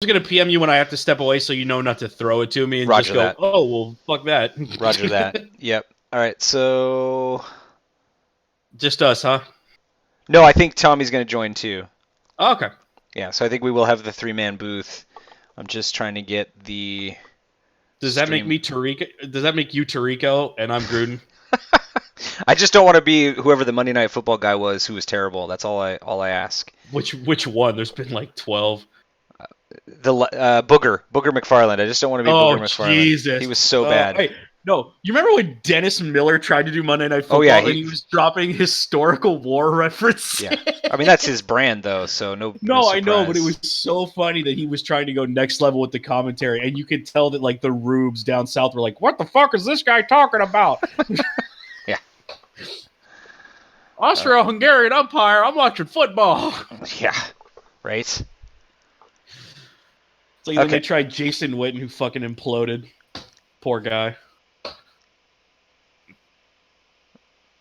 going to PM you when I have to step away so you know not to throw it to me and Roger just go, that. oh, well, fuck that. Roger that. Yep. All right, so... Just us, huh? No, I think Tommy's going to join too. Oh, okay. Yeah, so I think we will have the 3-man booth. I'm just trying to get the... Does that make me Tarico? Does that make you Tarico and I'm Gruden? I just don't want to be whoever the Monday Night Football guy was who was terrible. That's all I ask. Which one? There's been like 12. The Booger McFarland. I just don't want to be Booger McFarland. Jesus. He was so bad. Hey, no, you remember when Dennis Miller tried to do Monday Night Football and he was dropping historical war references? Yeah, I mean that's his brand though, so no. No, I know, but it was so funny that he was trying to go next level with the commentary, and you could tell that like the rubes down south were like, "What the fuck is this guy talking about?" Yeah. Austro-Hungarian umpire. I'm watching football. Yeah. Right. It's like then they tried Jason Witten, who fucking imploded. Poor guy.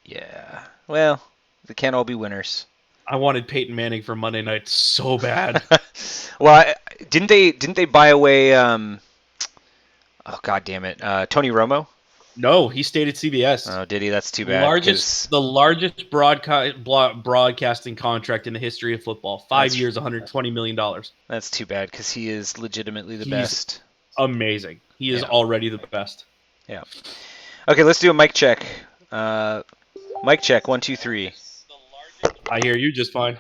Yeah. Well, they can't all be winners. I wanted Peyton Manning for Monday night so bad. Well, didn't they buy away? Oh god damn it, Tony Romo. No, he stayed at CBS. Oh, did he? That's too bad. The largest broadcasting contract in the history of football. 5 years, $120 million. That's too bad because he is legitimately the best. Amazing. He is already the best. Yeah. Okay, let's do a mic check. Mic check. 1, 2, 3. I hear you just fine.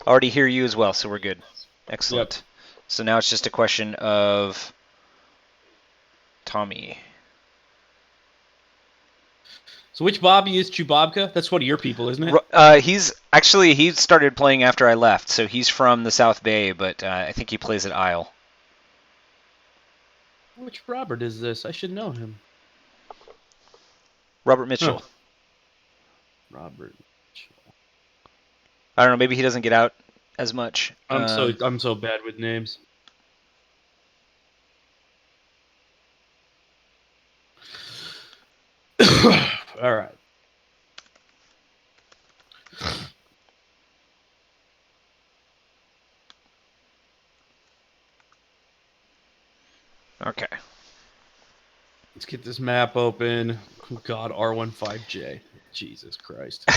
Already hear you as well, so we're good. Excellent. Yep. So now it's just a question of Tommy. So which Bobby is ChewBOBca? That's one of your people, isn't it? He started playing after I left, so he's from the South Bay, but I think he plays at Isle. Which Robert is this? I should know him. Robert Mitchell. Huh. Robert Mitchell. I don't know. Maybe he doesn't get out as much. I'm so bad with names. All right. Okay. Let's get this map open. Oh God, R15J. Jesus Christ.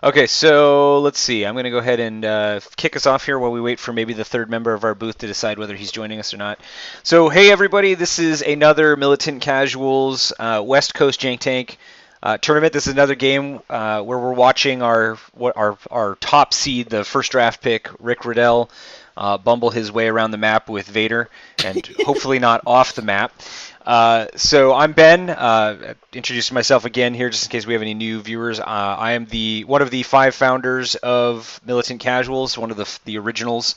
Okay, so let's see. I'm going to go ahead and kick us off here while we wait for maybe the third member of our booth to decide whether he's joining us or not. So, hey everybody, this is another Militant Casuals West Coast Jank Tank tournament. This is another game where we're watching our top seed, the first draft pick, Rick Ruddell, bumble his way around the map with Vader, and hopefully not off the map. So I'm Ben. Introducing myself again here, just in case we have any new viewers. I am one of the 5 founders of Militant Casuals, one of the originals,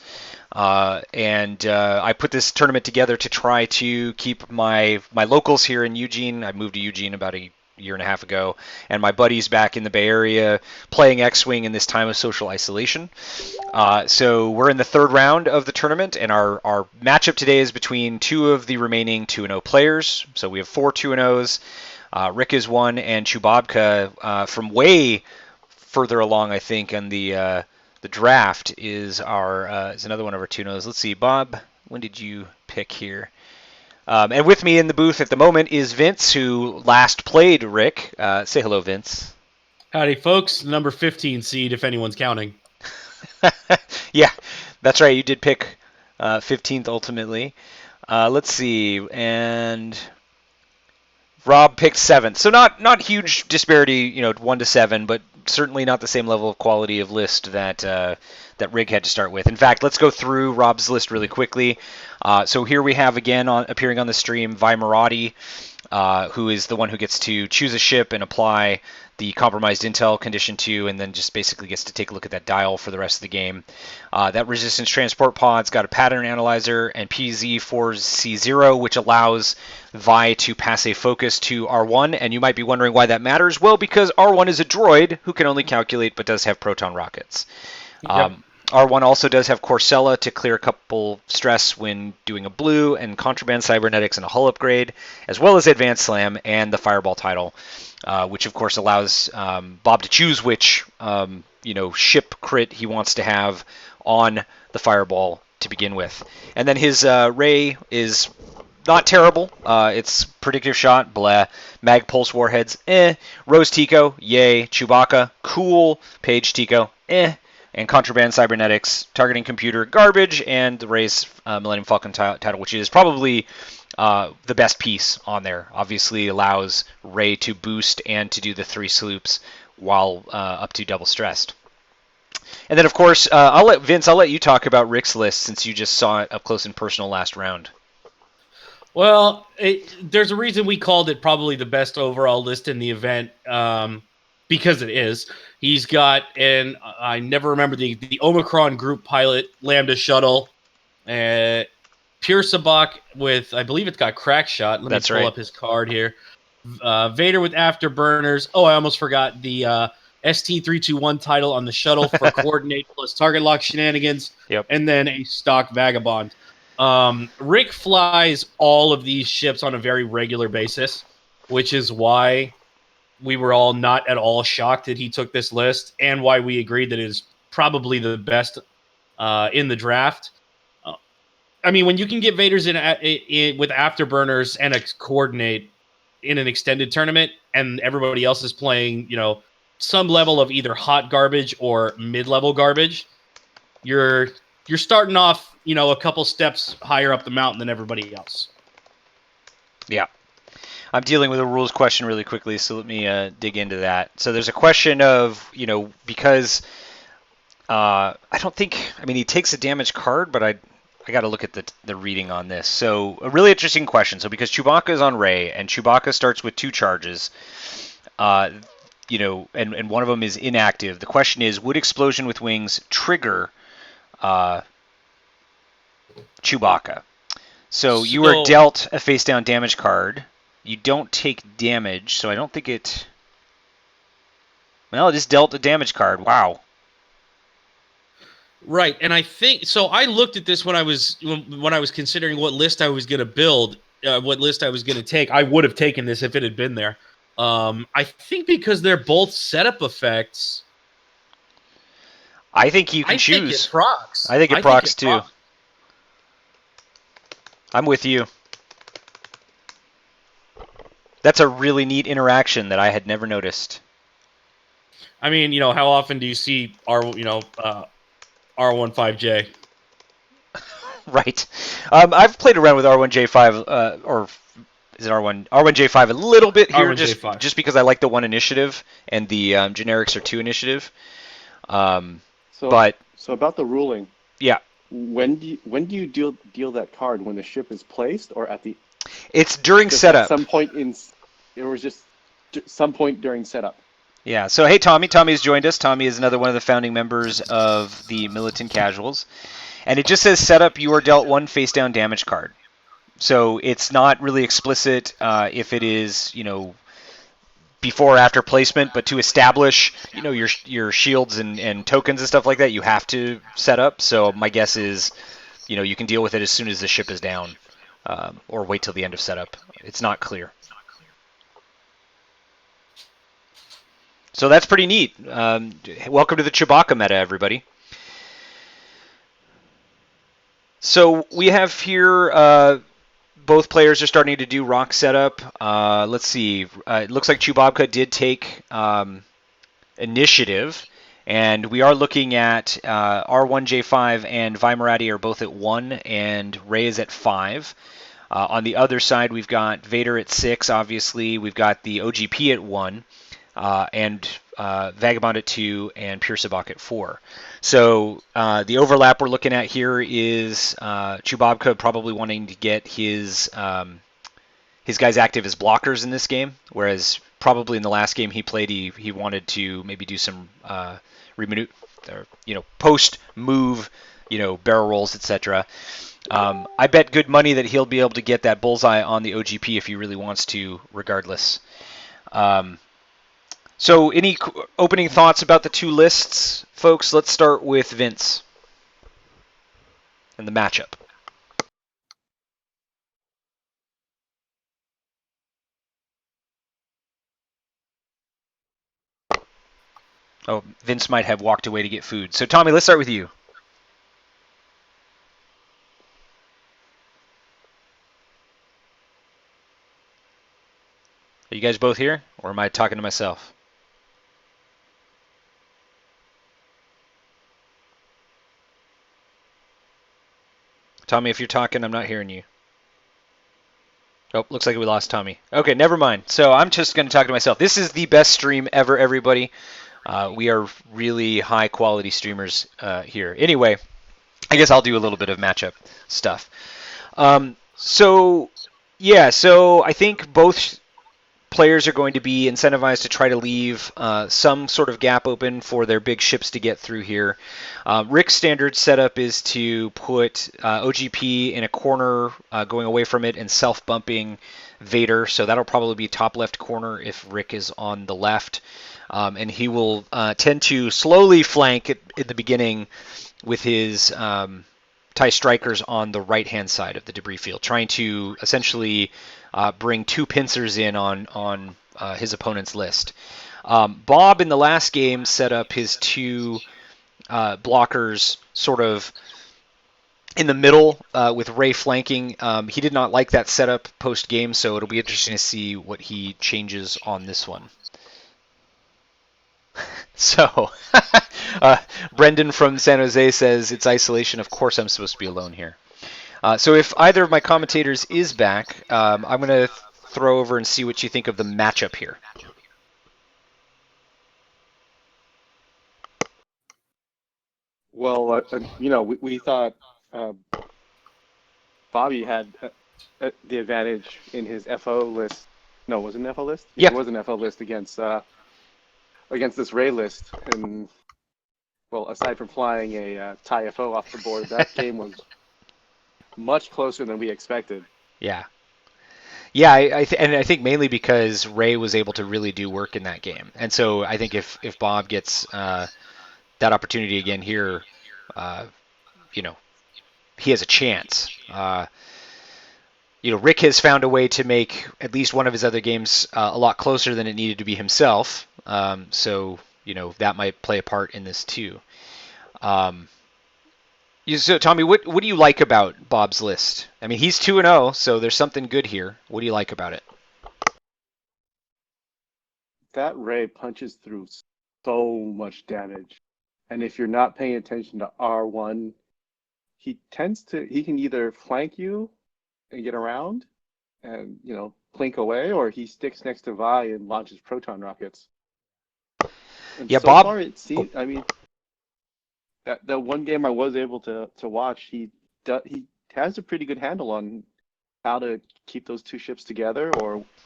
and I put this tournament together to try to keep my locals here in Eugene. I moved to Eugene about a year and a half ago, and my buddies back in the Bay Area playing X-Wing in this time of social isolation. So we're in the third round of the tournament, and our matchup today is between 2 of the remaining 2-0 players. So we have 4 2-0s. Rick is 1, and ChewBOBca from way further along, I think, on the draft is another one of our 2-0s. Let's see, Bob, when did you pick here? And with me in the booth at the moment is Vince, who last played Rick. Say hello, Vince. Howdy, folks. Number 15 seed, if anyone's counting. Yeah, that's right. You did pick 15th ultimately. Let's see. And Rob picked 7th. So not huge disparity, 1 to 7, but certainly not the same level of quality of list that Rick had to start with. In fact, let's go through Rob's list really quickly. So here we have again appearing on the stream Vi Marati, who is the one who gets to choose a ship and apply the compromised intel condition to, and then just basically gets to take a look at that dial for the rest of the game. That resistance transport pod's got a pattern analyzer and PZ4C0, which allows Vi to pass a focus to R1, and you might be wondering why that matters. Well, because R1 is a droid who can only calculate but does have proton rockets. Yep. R1 also does have Corcella to clear a couple stress when doing a blue, and Contraband Cybernetics and a hull upgrade, as well as Advanced Slam and the Fireball title, which of course allows Bob to choose which ship crit he wants to have on the Fireball to begin with. And then his Ray is not terrible. It's predictive shot, blah. Mag pulse warheads, Rose Tico, yay. ChewBOBca, cool. Page Tico, And Contraband Cybernetics, targeting computer, garbage. And the Ray's Millennium Falcon title, which is probably the best piece on there. Obviously allows Ray to boost and to do the 3 sloops while up to double stressed. And then, of course, I'll let you talk about Rick's list since you just saw it up close and personal last round. Well, there's a reason we called it probably the best overall list in the event, because it is. He's got, and I never remember the Omicron group pilot, Lambda Shuttle, Pure Sabak with, I believe it's got Crack Shot. Let me pull up his card here. Vader with Afterburners. Oh, I almost forgot the ST-321 title on the shuttle for coordinate plus target lock shenanigans. Yep. And then a stock Vagabond. Rick flies all of these ships on a very regular basis, which is why we were all not at all shocked that he took this list, and why we agreed that it is probably the best in the draft. I mean, when you can get Vaders in with Afterburners and a coordinate in an extended tournament, and everybody else is playing, some level of either hot garbage or mid-level garbage, you're starting off, a couple steps higher up the mountain than everybody else. Yeah. I'm dealing with a rules question really quickly, so let me dig into that. So there's a question of, because I don't think, he takes a damage card, but I got to look at the reading on this. So a really interesting question. So because ChewBOBca is on Ray, and ChewBOBca starts with 2 charges, and one of them is inactive, the question is, would Explosion with Wings trigger ChewBOBca? So you are dealt a face-down damage card. You don't take damage, so I don't think it... Well, it is dealt a damage card. Wow. Right, and I think... So I looked at this when I was considering what list I was going to build, what list I was going to take. I would have taken this if it had been there. I think because they're both setup effects... I think you can choose. I think it procs. I think it procs too. I'm with you. That's a really neat interaction that I had never noticed. I mean, how often do you see R15J? Right. I've played around with R1J5, or is it R1J5 a little bit here, just because I like the 1 initiative and the generics are 2 initiative. So about the ruling. Yeah. When do you deal that card, when the ship is placed or at the? It's during setup. At some point some point during setup. Yeah. So hey, Tommy has joined us. Tommy is another one of the founding members of the Militant Casuals, and it just says setup. You are dealt 1 face down damage card. So it's not really explicit if it is before or after placement, but to establish your shields and tokens and stuff like that, you have to set up. So my guess is you can deal with it as soon as the ship is down, or wait till the end of setup. It's not clear. So that's pretty neat. Welcome to the ChewBOBca meta, everybody. So we have here both players are starting to do rock setup. Let's see. It looks like ChewBOBca did take initiative, and we are looking at R1J5 and Vimerati are both at 1, and Ray is at 5. On the other side, we've got Vader at 6, obviously. We've got the OGP at 1. And Vagabond at 2, and Pure Sabak at 4. So the overlap we're looking at here is ChewBOBca probably wanting to get his guys active as blockers in this game, whereas probably in the last game he played, he wanted to maybe do some post move, barrel rolls, etc. I bet good money that he'll be able to get that bullseye on the OGP if he really wants to, regardless. So any opening thoughts about the 2 lists, folks? Let's start with Vince. and the matchup. Oh, Vince might have walked away to get food. So, Tommy, let's start with you. Are you guys both here, or am I talking to myself? Tommy, if you're talking, I'm not hearing you. Oh, looks like we lost Tommy. Okay, never mind. So I'm just going to talk to myself. This is the best stream ever, everybody. We are really high-quality streamers here. Anyway, I guess I'll do a little bit of matchup stuff. So I think both players are going to be incentivized to try to leave some sort of gap open for their big ships to get through here. Rick's standard setup is to put OGP in a corner, going away from it, and self-bumping Vader. So that'll probably be top left corner if Rick is on the left. And he will tend to slowly flank at the beginning with his TIE strikers on the right-hand side of the debris field, trying to essentially bring two pincers in on his opponent's list. Bob in the last game set up his two blockers sort of in the middle with Ray flanking. He did not like that setup post-game, so it'll be interesting to see what he changes on this one. So, Brendan from San Jose says, it's isolation. Of course I'm supposed to be alone here. So if either of my commentators is back, I'm going to throw over and see what you think of the matchup here. Well, we thought Bobby had the advantage in his FO list. No, was it an FO list? Yeah, it was an FO list against this Ray list. And, well, aside from flying a TIE FO off the board, that game was much closer than we expected. Yeah. Yeah, I think mainly because Ray was able to really do work in that game. And so I think if Bob gets that opportunity again here, he has a chance. Rick has found a way to make at least one of his other games a lot closer than it needed to be himself. So that might play a part in this too. So, Tommy, what do you like about Bob's list? I mean, he's 2-0, so there's something good here. What do you like about it? That Ray punches through so much damage. And if you're not paying attention to R1, he can either flank you and get around and, plink away, or he sticks next to Vi and launches proton rockets. And yeah, so Bob. Far it seems, that one game I was able to watch, he has a pretty good handle on how to keep those two ships together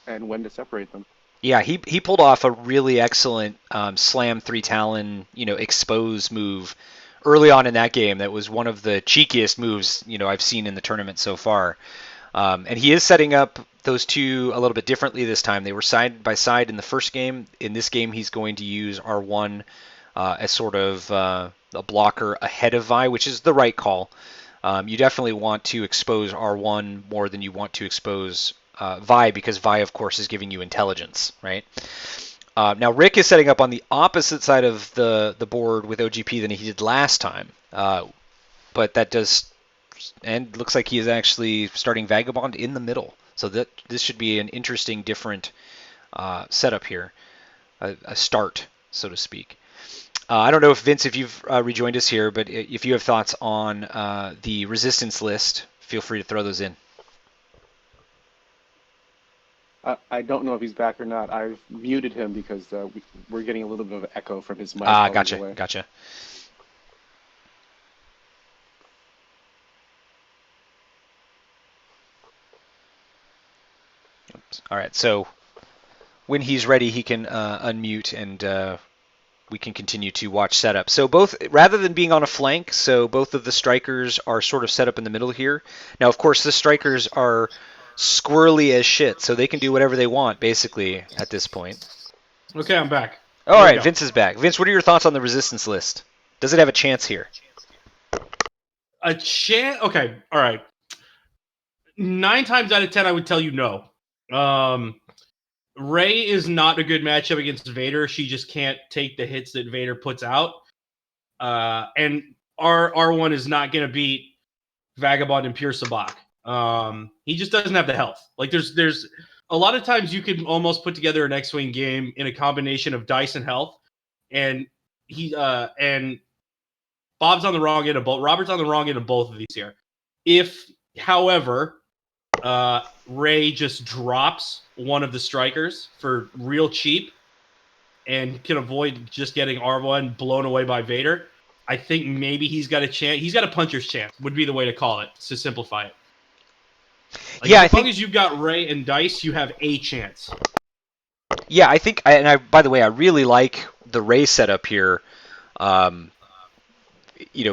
and when to separate them. Yeah, he pulled off a really excellent slam 3-talon, expose move early on in that game. That was one of the cheekiest moves, I've seen in the tournament so far. And he is setting up those two a little bit differently this time. They were side by side in the first game. In this game, he's going to use R1 as sort of a blocker ahead of Vi, which is the right call. You definitely want to expose R1 more than you want to expose Vi, because Vi, of course, is giving you intelligence, right? Now, Rick is setting up on the opposite side of the board with OGP than he did last time. But that does... And looks like he is actually starting Vagabond in the middle. So this should be an interesting, different setup here. A start, so to speak. I don't know if, Vince, if you've rejoined us here, but if you have thoughts on the resistance list, feel free to throw those in. I don't know if he's back or not. I've muted him because we're getting a little bit of an echo from his mic. Gotcha. Oops. All right, so when he's ready, he can unmute and we can continue to watch setup. So both, rather than being on a flank, so both of the strikers are sort of set up in the middle here. Now, of course, the strikers are squirrely as shit, so they can do whatever they want, basically, at this point. Okay, I'm back. All right, Vince is back. Vince, what are your thoughts on the resistance list? Does it have a chance here? A chance? Okay, all right. 9 times out of 10, I would tell you no. Rey is not a good matchup against Vader. She just can't take the hits that Vader puts out. And R1 is not going to beat Vagabond and Pure Sabak. He just doesn't have the health. Like there's a lot of times you can almost put together an X-Wing game in a combination of dice and health, and and Bob's on the wrong end of both. Robert's on the wrong end of both of these here. If, however, Rey just drops one of the strikers for real cheap and can avoid just getting R1 blown away by Vader, I think maybe he's got a chance. He's got a puncher's chance, would be the way to call it, to simplify it. Like, yeah, as long as you've got Rey and Dice, you have a chance. Yeah, I think, and by the way, I really like the Rey setup here.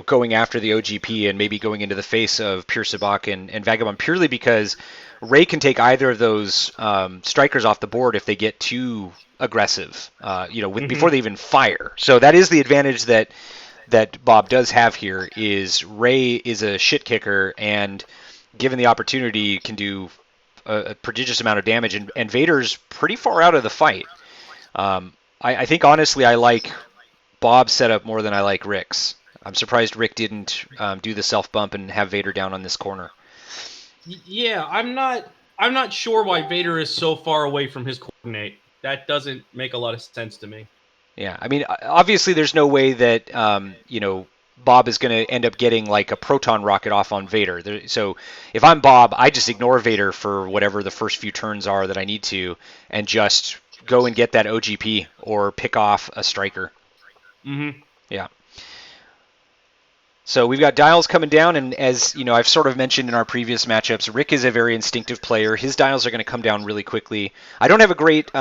Going after the OGP and maybe going into the face of Pure Sabak and Vagabond, purely because Rey can take either of those strikers off the board if they get too aggressive, before they even fire. So that is the advantage that Bob does have here. Is Rey is a shit kicker, and given the opportunity, can do a prodigious amount of damage. And Vader's pretty far out of the fight. I think honestly, I like Bob's setup more than I like Rick's. I'm surprised Rick didn't do the self bump and have Vader down on this corner. Yeah, I'm not sure why Vader is so far away from his coordinate. That doesn't make a lot of sense to me. Yeah, I mean, obviously there's no way that Bob is going to end up getting like a proton rocket off on Vader. So if I'm Bob, I just ignore Vader for whatever the first few turns are that I need to, and just go and get that OGP or pick off a striker. Mm-hmm. Yeah. So we've got dials coming down, and as I've sort of mentioned in our previous matchups, Rick is a very instinctive player. His dials are going to come down really quickly. I don't have a great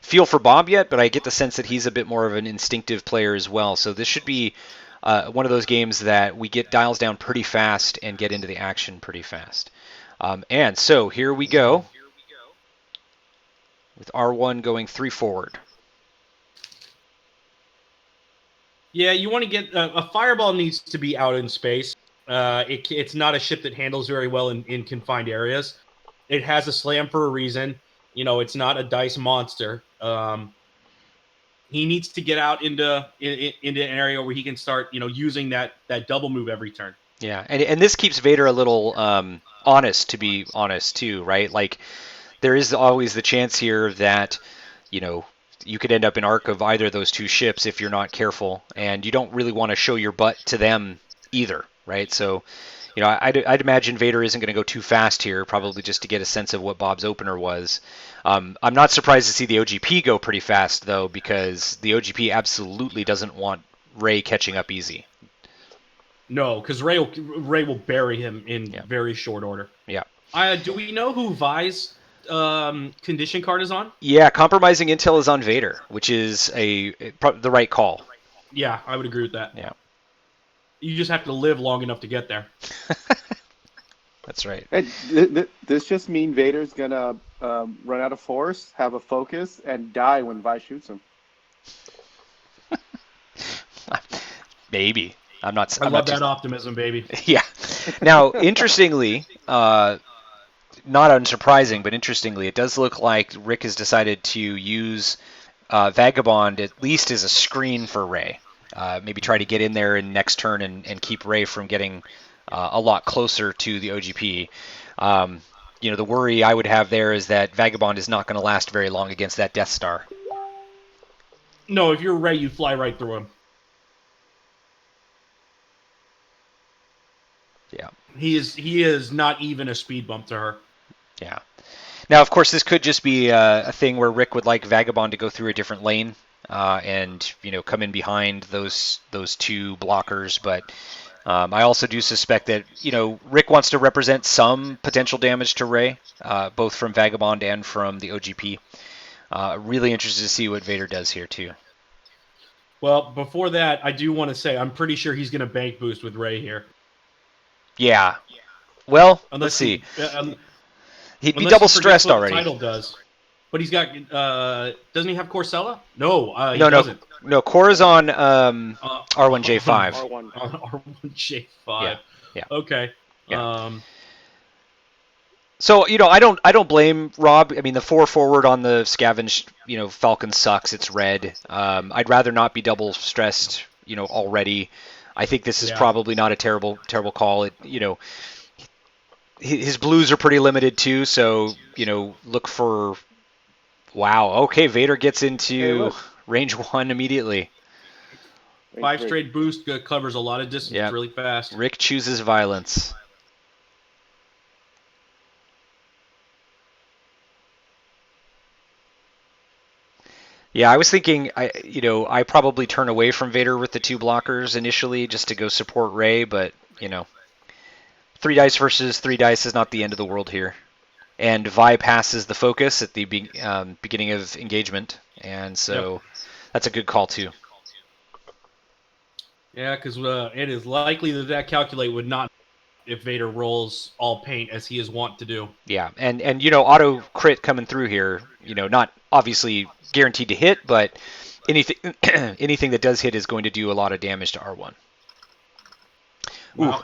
feel for Bob yet, but I get the sense that he's a bit more of an instinctive player as well. So this should be one of those games that we get dials down pretty fast and get into the action pretty fast. And so here we go with R1 going 3 forward. Yeah, you want to get a fireball needs to be out in space. It's not a ship that handles very well in confined areas. It has a slam for a reason. It's not a dice monster. He needs to get out into an area where he can start, using that double move every turn. Yeah, and this keeps Vader a little honest, to be honest, too, right? Like, there is always the chance here that, you could end up in arc of either of those two ships if you're not careful, and you don't really want to show your butt to them either, right? So, I'd imagine Vader isn't going to go too fast here, probably just to get a sense of what Bob's opener was. I'm not surprised to see the OGP go pretty fast, though, because the OGP absolutely doesn't want Rey catching up easy. No, because Rey will bury him in very short order. Yeah. Do we know who Vi's condition card is on? Yeah, compromising intel is on Vader, which is the right call. Yeah, I would agree with that. Yeah. You just have to live long enough to get there. That's right. This just mean Vader's gonna run out of force, have a focus, and die when Vi shoots him. Maybe. I love that optimism, baby. Yeah. Now, interestingly, not unsurprising, but interestingly, it does look like Rick has decided to use Vagabond at least as a screen for Rey. Maybe try to get in there in next turn and keep Rey from getting a lot closer to the OGP. The worry I would have there is that Vagabond is not going to last very long against that Death Star. No, if you're Rey, you fly right through him. Yeah. He is not even a speed bump to her. Yeah. Now, of course, this could just be a thing where Rick would like Vagabond to go through a different lane and come in behind those two blockers. But I also do suspect that Rick wants to represent some potential damage to Rey, both from Vagabond and from the OGP. Really interested to see what Vader does here too. Well, before that, I do want to say I'm pretty sure he's going to bank boost with Rey here. Yeah. Well, let's see. He'd be double stressed already. The title does, but he's got. Doesn't he have Corcella? No, he no, doesn't. No. Cora's on R1J5. R1. R1J5. Yeah. Yeah. Okay. Yeah. So, I don't blame Rob. I mean, the 4 forward on the scavenge, Falcon sucks. It's red. I'd rather not be double stressed, already. I think this is Yeah. probably not a terrible call. His blues are pretty limited too, so, look for. Wow. Okay, Vader gets Hey, into look. range 1 immediately. Range 5 3. straight boost covers a lot of distance Yeah. really fast. Rick chooses violence. Yeah, I was thinking, I probably turn away from Vader with the 2 blockers initially just to go support Rey, but 3 dice versus 3 dice is not the end of the world here. And Vi passes the focus at the beginning of engagement, and so that's a good call too. Yeah, because it is likely that calculate would not if Vader rolls all paint as he is wont to do. Yeah, and auto crit coming through here, not obviously guaranteed to hit, but anything anything that does hit is going to do a lot of damage to R1. Wow. Ooh.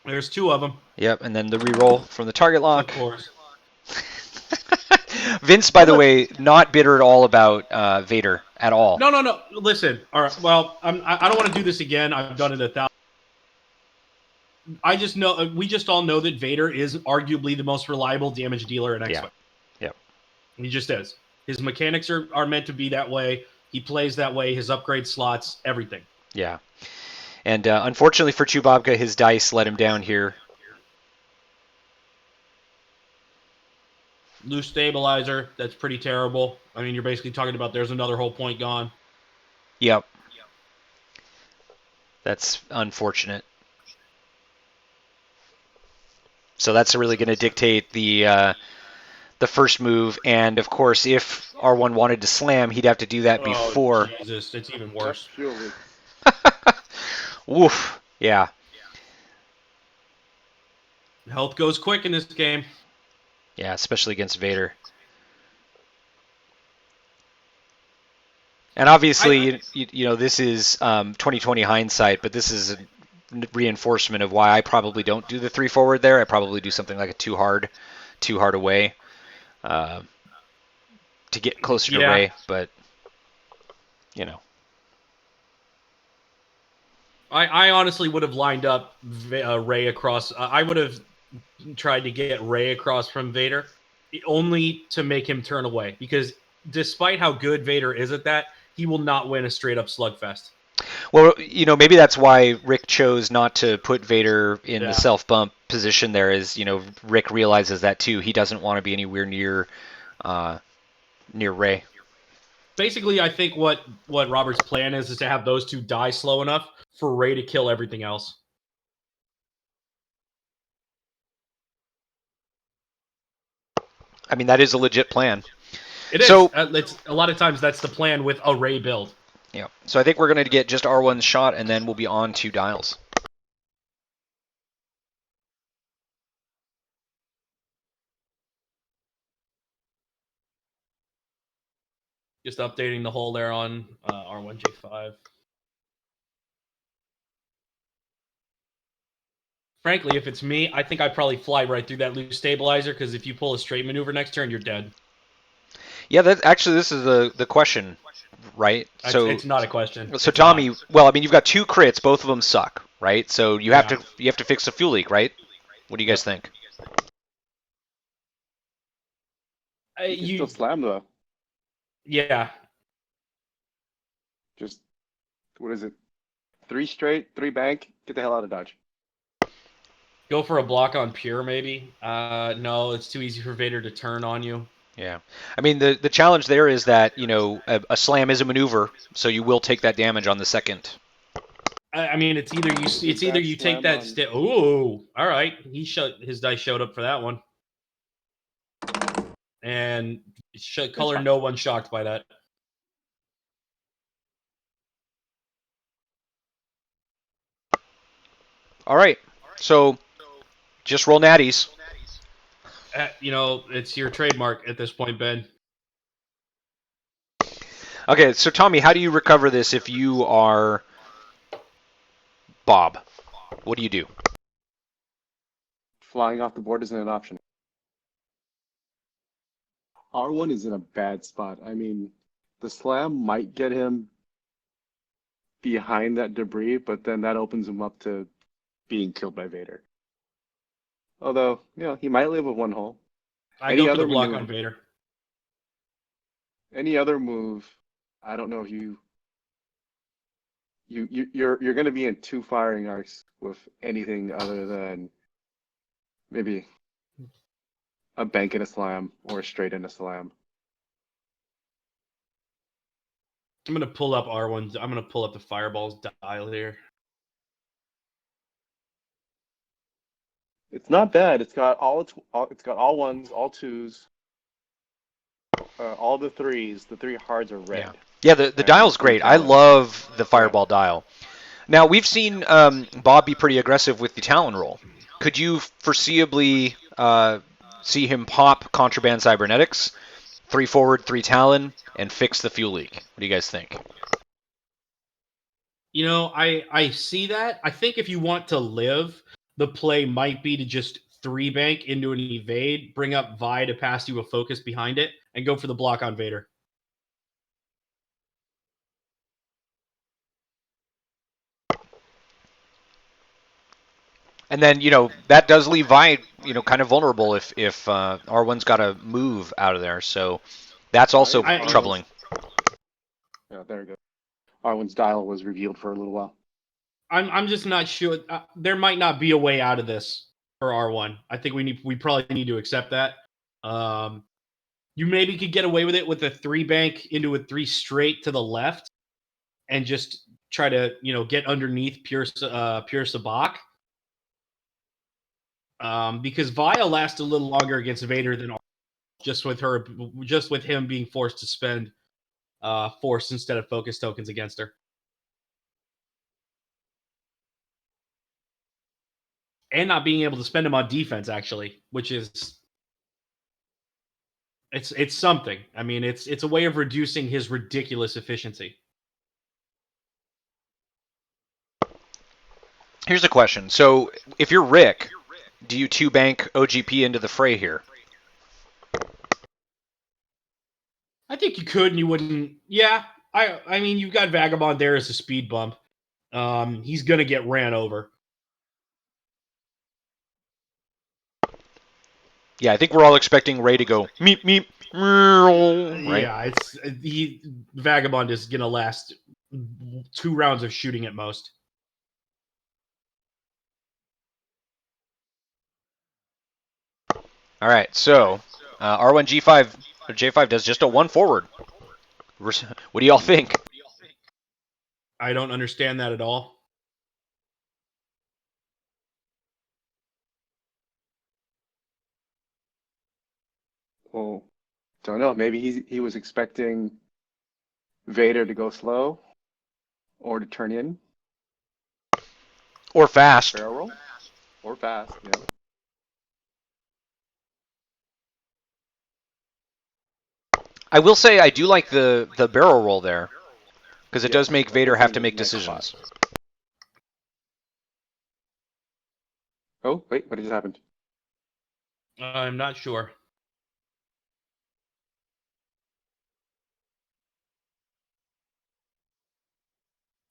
There's 2 of them. Yep, and then the reroll from the target lock. Of course. Vince, by the way, not bitter at all about Vader at all. No. Listen. All right. Well, I don't want to do this again. I've done it 1,000. I just know we just all know that Vader is arguably the most reliable damage dealer in X-Wing. Yeah. He just is. His mechanics are meant to be that way. He plays that way. His upgrade slots, everything. Yeah. And unfortunately for ChewBOBca, his dice let him down here. Loose stabilizer, that's pretty terrible. I mean, you're basically talking about there's another whole point gone. Yep. That's unfortunate. So that's really going to dictate the first move, and of course, if R1 wanted to slam, he'd have to do that before. Oh, Jesus, it's even worse. Woof. Yeah. Health goes quick in this game. Yeah, especially against Vader. And obviously, this is 2020 hindsight, but this is a reinforcement of why I probably don't do the 3 forward there. I probably do something like a 2 hard away to get closer to Rey, but I honestly would have lined up Rey across. I would have tried to get Rey across from Vader, only to make him turn away. Because despite how good Vader is at that, he will not win a straight-up slugfest. Well, maybe that's why Rick chose not to put Vader in the self-bump position there, is, Rick realizes that too. He doesn't want to be anywhere near Rey. Basically, I think what Robert's plan is to have those 2 die slow enough for Rey to kill everything else. I mean, that is a legit plan. It is. So, it's, a lot of times that's the plan with a Rey build. Yeah. So I think we're going to get just R1's shot, and then we'll be on to dials. Just updating the hole there on R1J5. Frankly, if it's me, I think I'd probably fly right through that loose stabilizer, because if you pull a straight maneuver next turn, you're dead. Yeah, this is the question, right? So it's not a question. So Tommy, well, I mean, you've got 2 crits, both of them suck, right? So you have to fix the fuel leak, right? What do you guys think? You still slam though. Yeah. Just, what is it? 3 straight, 3 bank. Get the hell out of Dodge. Go for a block on pure, maybe. No, it's too easy for Vader to turn on you. Yeah, I mean the challenge there is that a slam is a maneuver, so you will take that damage on the second. I mean, it's either you take that step. Ooh, all right. His dice showed up for that one, and color no one shocked by that. All right, so just roll natties. It's your trademark at this point, Ben. Okay, so Tommy, how do you recover this if you are Bob? What do you do? Flying off the board isn't an option. R1 is in a bad spot. I mean, the slam might get him behind that debris, but then that opens him up to being killed by Vader. Although, he might live with one hole. I go for the block on Vader. Any other move, I don't know if you're going to be in 2 firing arcs with anything other than maybe a bank and a slam or a straight and a slam. I'm going to pull up R1. I'm going to pull up the fireballs dial here. It's not bad. It's got it's got all ones, all twos, all the threes. The 3 hards are red. Yeah, the dial's great. I love the fireball dial. Now, we've seen Bob be pretty aggressive with the Talon roll. Could you foreseeably see him pop Contraband Cybernetics, 3 forward, 3 Talon, and fix the fuel leak? What do you guys think? I see that. I think if you want to live, the play might be to just 3 bank into an evade, bring up Vi to pass you a focus behind it, and go for the block on Vader. And then, that does leave Vi, kind of vulnerable if R1's got to move out of there. So that's also troubling. Yeah, there we go. R1's dial was revealed for a little while. I'm just not sure. There might not be a way out of this for R1. I think we probably need to accept that. You maybe could get away with it with a 3 bank into a 3 straight to the left, and just try to get underneath pure Sabak. Because Vi will last a little longer against Vader than just with him being forced to spend force instead of focus tokens against her. And not being able to spend them on defense, actually, which is it's something. I mean, it's a way of reducing his ridiculous efficiency. Here's a question. So, if you're Rick, do you 2 bank OGP into the fray here? I think you could, and you wouldn't. Yeah, I mean, you've got Vagabond there as a speed bump. He's gonna get ran over. Yeah, I think we're all expecting Ray to go meep meep. Right? Yeah, Vagabond is gonna last 2 rounds of shooting at most. All right, so R1 G5 or J5 does just a 1 forward. What do y'all think? I don't understand that at all. Well, don't know. Maybe he was expecting Vader to go slow or to turn in. Or fast. Barrel roll? Or fast, yeah. I will say I do like the barrel roll there, because it does make Vader have to make decisions. Oh, wait, what just happened? I'm not sure.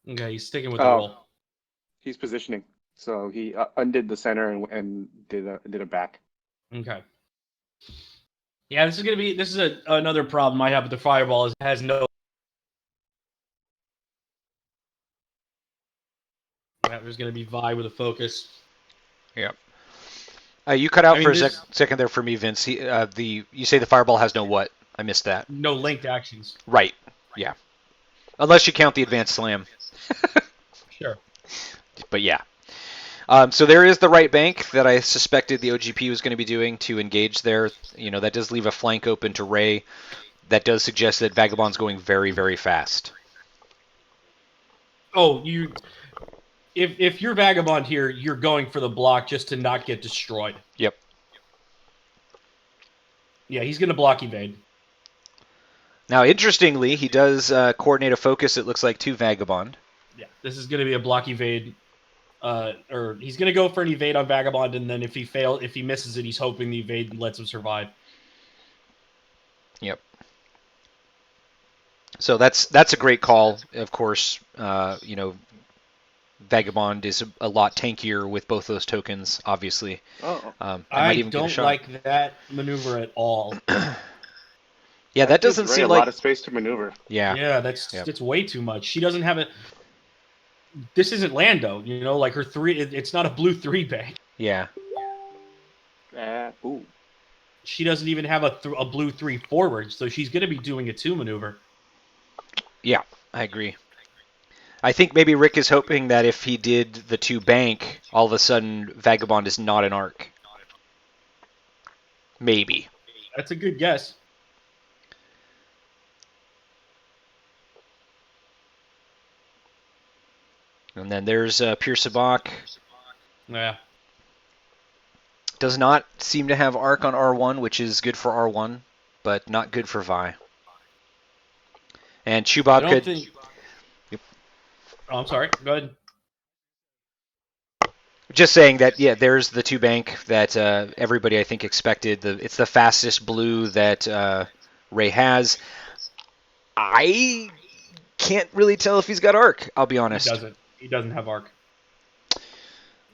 Okay, he's sticking with the roll. He's positioning, so he undid the center and did a back. Okay. Yeah, this is another problem I have with the fireball. Is it has no. Yeah, there's going to be Vi with a focus. Yep. You cut out for a second there for me, Vince. You say the fireball has no what? I missed that. No linked actions. Right. Yeah. Unless you count the advanced slam. Sure. But yeah. So there is the right bank that I suspected the OGP was going to be doing to engage there. That does leave a flank open to Ray. That does suggest that Vagabond's going very, very fast. Oh, if you're Vagabond here, you're going for the block just to not get destroyed. Yep. Yeah, he's going to block evade. Now, interestingly, he does coordinate a focus, it looks like, to Vagabond. Yeah, this is going to be a block evade or he's going to go for an evade on Vagabond, and then if he misses it, he's hoping the evade lets him survive. Yep. So that's a great call. Of course, Vagabond is a lot tankier with both those tokens, obviously. I don't like that maneuver at all. Yeah, that doesn't seem like a lot of space to maneuver. Yeah, it's way too much. She doesn't have it. This isn't Lando, like her 3. It's not a blue 3 bank. Yeah. Ooh. She doesn't even have a blue 3 forward, so she's going to be doing a 2 maneuver. Yeah, I agree. I think maybe Rick is hoping that if he did the 2 bank, all of a sudden Vagabond is not an arc. Maybe. That's a good guess. And then there's ChewBOBca. Yeah. Does not seem to have arc on R1, which is good for R1, but not good for Vi. And ChewBOBca. Yep. Oh, I'm sorry. Go ahead. Just saying that, yeah, there's the 2 bank that everybody, I think, expected. It's the fastest blue that Rey has. I can't really tell if he's got arc, I'll be honest. He doesn't have arc.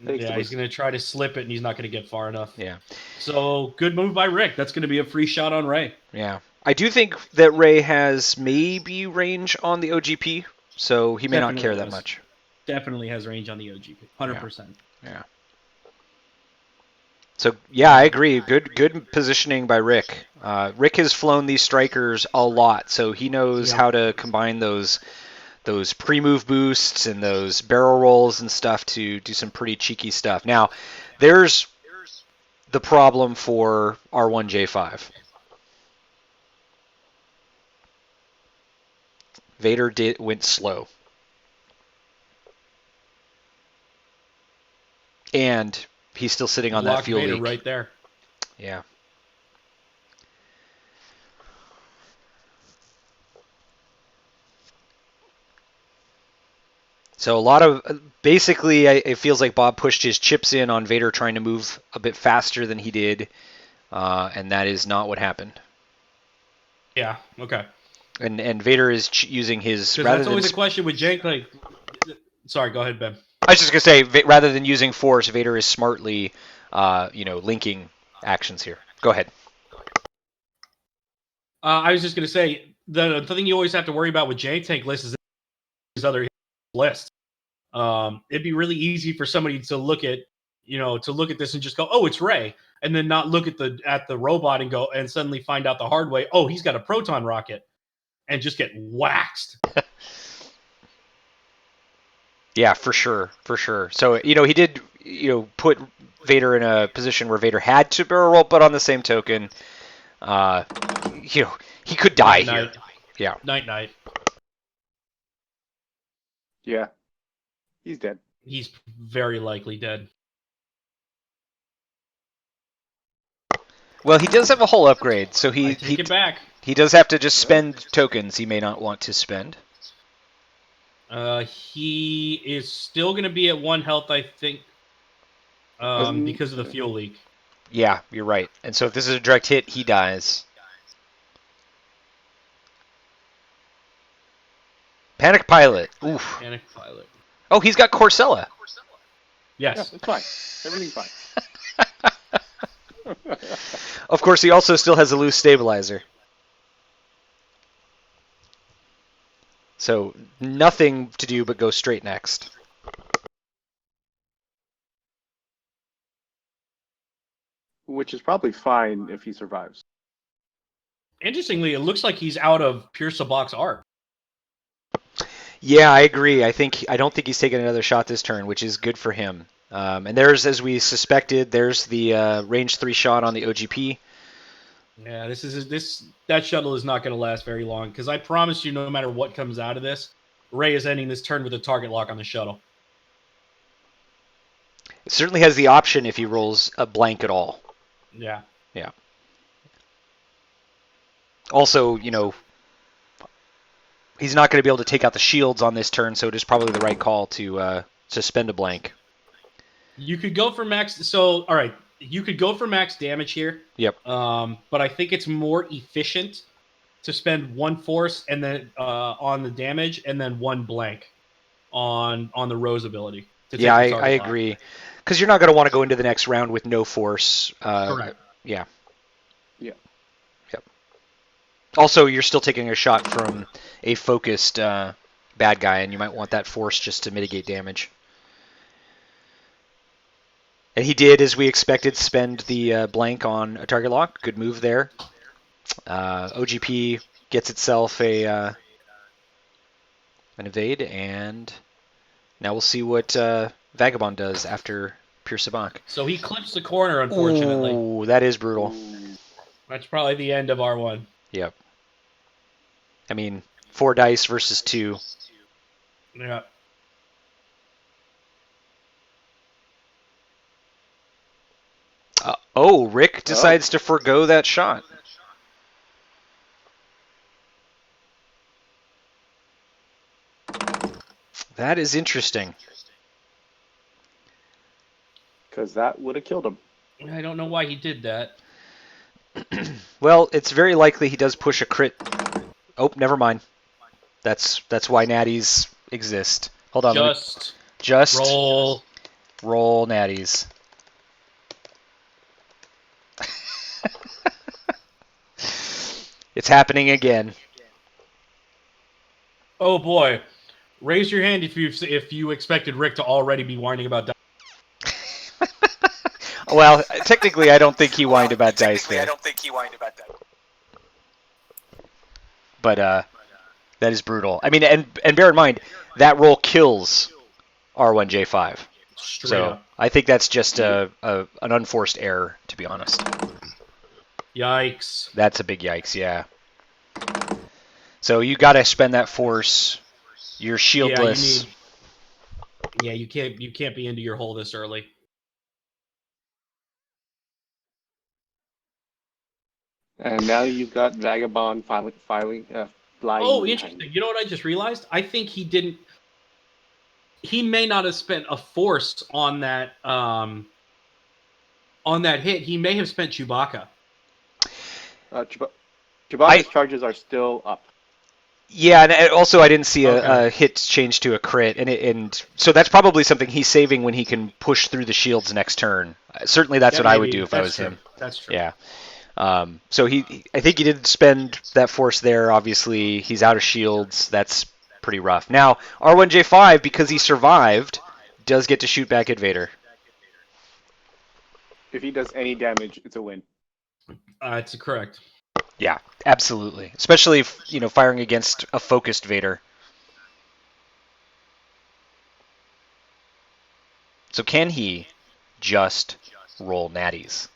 Yeah, he's going to try to slip it, and he's not going to get far enough. Yeah. So, good move by Rick. That's going to be a free shot on Rey. Yeah. I do think that Rey has maybe range on the OGP, so he may not care that much. Definitely has range on the OGP. 100%. Yeah. So, yeah, I agree. Good positioning by Rick. Rick has flown these strikers a lot, so he knows how to combine those pre-move boosts and those barrel rolls and stuff to do some pretty cheeky stuff. Now, there's the problem for R1J5. Vader went slow. And he's still sitting on that fuel Vader leak. Right there. Yeah. So a lot of, basically, it feels like Bob pushed his chips in on Vader trying to move a bit faster than he did, and that is not what happened. Yeah, okay. And Vader is using his... That's always a question with Jank, like... Sorry, go ahead, Ben. I was just going to say, rather than using Force, Vader is smartly, linking actions here. Go ahead. I was just going to say, the thing you always have to worry about with Jank tank lists is his other list. It'd be really easy for somebody to look at this and just go, oh, it's Rey, and then not look at the robot and go and suddenly find out the hard way, oh, he's got a proton rocket, and just get waxed. Yeah, for sure. So, he did, put Vader in a position where Vader had to barrel roll, but on the same token, he could die here. Yeah. Night. Yeah. He's dead. He's very likely dead. Well, he does have a hull upgrade, so I take it back. He does have to just spend tokens he may not want to spend. He is still going to be at 1 health, I think, because of the fuel leak. Yeah, you're right. And so if this is a direct hit, he dies. Panic Pilot. Oof. Panic Pilot. Oh, he's got Corsella. Yes. Yeah, it's fine. Everything's fine. Of course, he also still has a loose stabilizer. So nothing to do but go straight next. Which is probably fine if he survives. Interestingly, it looks like he's out of ChewBOBca's arc. Yeah, I agree. I don't think he's taking another shot this turn, which is good for him. And there's, as we suspected, there's the range 3 shot on the OGP. Yeah, that shuttle is not going to last very long, because I promise you, no matter what comes out of this, Rey is ending this turn with a target lock on the shuttle. It certainly has the option if he rolls a blank at all. Yeah. Yeah. Also, he's not going to be able to take out the shields on this turn, so it is probably the right call to spend a blank. You could go for max. So, all right, you could go for max damage here. Yep. But I think it's more efficient to spend one force and then on the damage, and then one blank on the Rose ability. To Yeah, take the I target agree. Because you're not going to want to go into the next round with no force. Correct. Yeah. Yeah. Yep. Also, you're still taking a shot from a focused bad guy, and you might want that force just to mitigate damage. And he did, as we expected, spend the blank on a target lock. Good move there. OGP gets itself an evade, and now we'll see what Vagabond does after Pure Sabacc. So he clips the corner, unfortunately. Ooh, that is brutal. That's probably the end of R1. Yep. I mean, 4 dice versus 2. Yeah. Rick decides to forgo that shot. That is interesting. Because that would have killed him. I don't know why he did that. Well, it's very likely he does push a crit. Oh, never mind. That's why natties exist. Hold on. Just roll natties. It's happening again. Oh boy. Raise your hand if you expected Rick to already be whining about dice. Well, technically, I don't think he whined about dice there. But that is brutal. I mean, and bear in mind, that roll kills R1J5. Straight up. I think that's just an unforced error, to be honest. Yikes. That's a big yikes, yeah. So you got to spend that force. You're shieldless. Yeah, you can't be into your hole this early. And now you've got Vagabond flying. Oh, interesting. You know what I just realized? I think he didn't. He may not have spent a force on that hit. He may have spent ChewBOBca. ChewBOBca's charges are still up. Yeah, and also I didn't see a hit change to a crit, and so that's probably something he's saving when he can push through the shields next turn. Certainly, that's what I would do if I was him. That's true. Yeah. So I think he did spend that force there. Obviously, he's out of shields. That's pretty rough. Now, R1J5, because he survived, does get to shoot back at Vader. If he does any damage, it's a win. It's correct. Yeah, absolutely. Especially if, firing against a focused Vader. So can he just roll natties?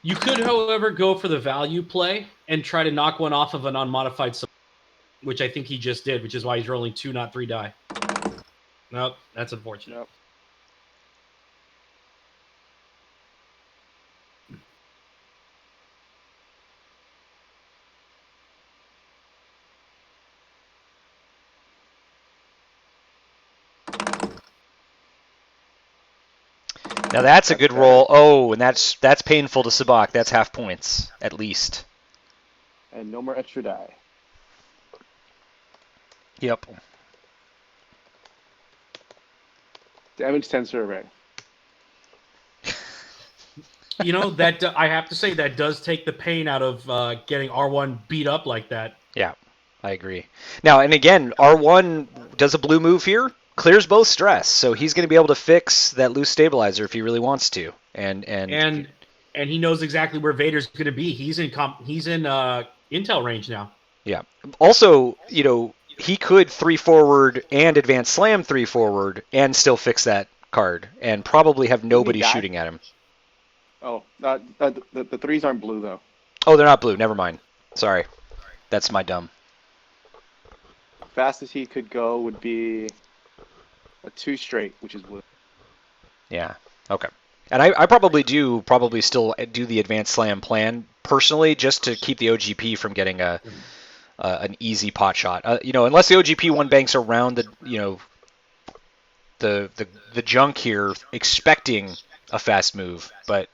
You could, however, go for the value play and try to knock one off of an unmodified, which I think he just did, which is why he's rolling 2, not 3 die. Nope, that's unfortunate. Nope. Now that's a good roll. Oh, and that's painful to Sabacc. That's half points, at least. And no more extra die. Yep. Damage tensor array. That I have to say that does take the pain out of getting R1 beat up like that. Yeah, I agree. Now, and again, R1 does a blue move here, clears both stress, so he's going to be able to fix that loose stabilizer if he really wants to. And he knows exactly where Vader's going to be. He's in intel range now. Yeah. Also, he could 3 forward and advance slam 3 forward and still fix that card and probably have nobody shooting at him. Oh, the threes aren't blue though. Oh, they're not blue. Never mind. Sorry, that's my dumb. Fastest he could go would be a 2 straight, which is blue. Yeah. Okay. And I probably still do the advanced slam plan personally, just to keep the OGP from getting an easy pot shot. Unless the OGP one banks around the the junk here expecting a fast move, but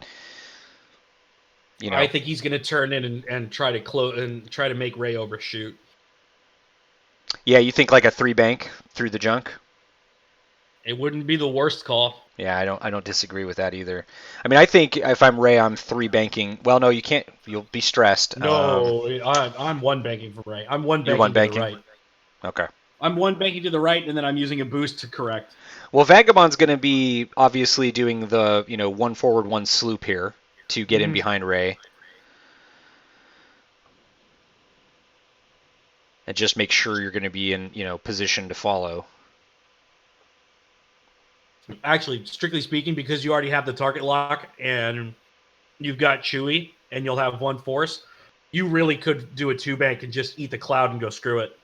I think he's going to turn in and try to close and try to make Ray overshoot. Yeah, you think like a 3-bank through the junk? It wouldn't be the worst call. Yeah, I don't disagree with that either. I mean, I think if I'm Ray, I'm 3-banking. Well, no, you can't. You'll be stressed. No, I'm 1-banking for Ray. I'm You're 1-banking to the 1-banking? right. Okay. I'm 1-banking to the right, and then I'm using a boost to correct. Well, Vagabond's going to be obviously doing the 1 forward, 1 sloop here to get in behind Ray. And just make sure you're going to be in, position to follow. Actually, strictly speaking, because you already have the target lock and you've got Chewie and you'll have 1 force, you really could do a 2-bank and just eat the cloud and go screw it.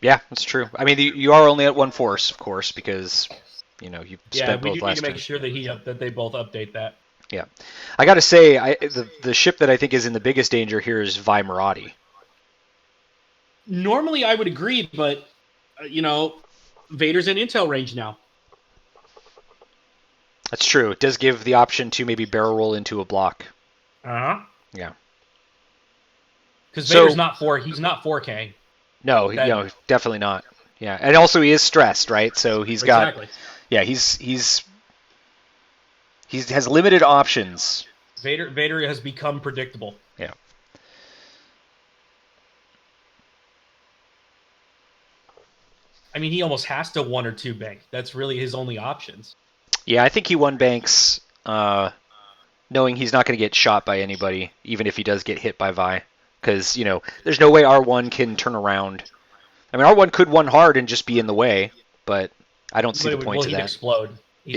Yeah, that's true. I mean, you are only at 1 force, of course, because you spent both last we do need to make turn. sure that they both update that. Yeah, I got to say, the ship that I think is in the biggest danger here is Vi Marati. Normally, I would agree, but Vader's in intel range now. That's true. It does give the option to maybe barrel roll into a block. Uh-huh. Yeah. Because Vader's not 4. He's not 4K. No, definitely not. Yeah, and also he is stressed, right? So he's got. Exactly. Yeah, he has limited options. Vader has become predictable. Yeah. I mean, he almost has to 1 or 2 bank. That's really his only options. Yeah, I think he 1-banks, knowing he's not going to get shot by anybody, even if he does get hit by Vi. Because, there's no way R1 can turn around. I mean, R1 could 1 hard and just be in the way, but I don't see the point to he'd that. Explode. He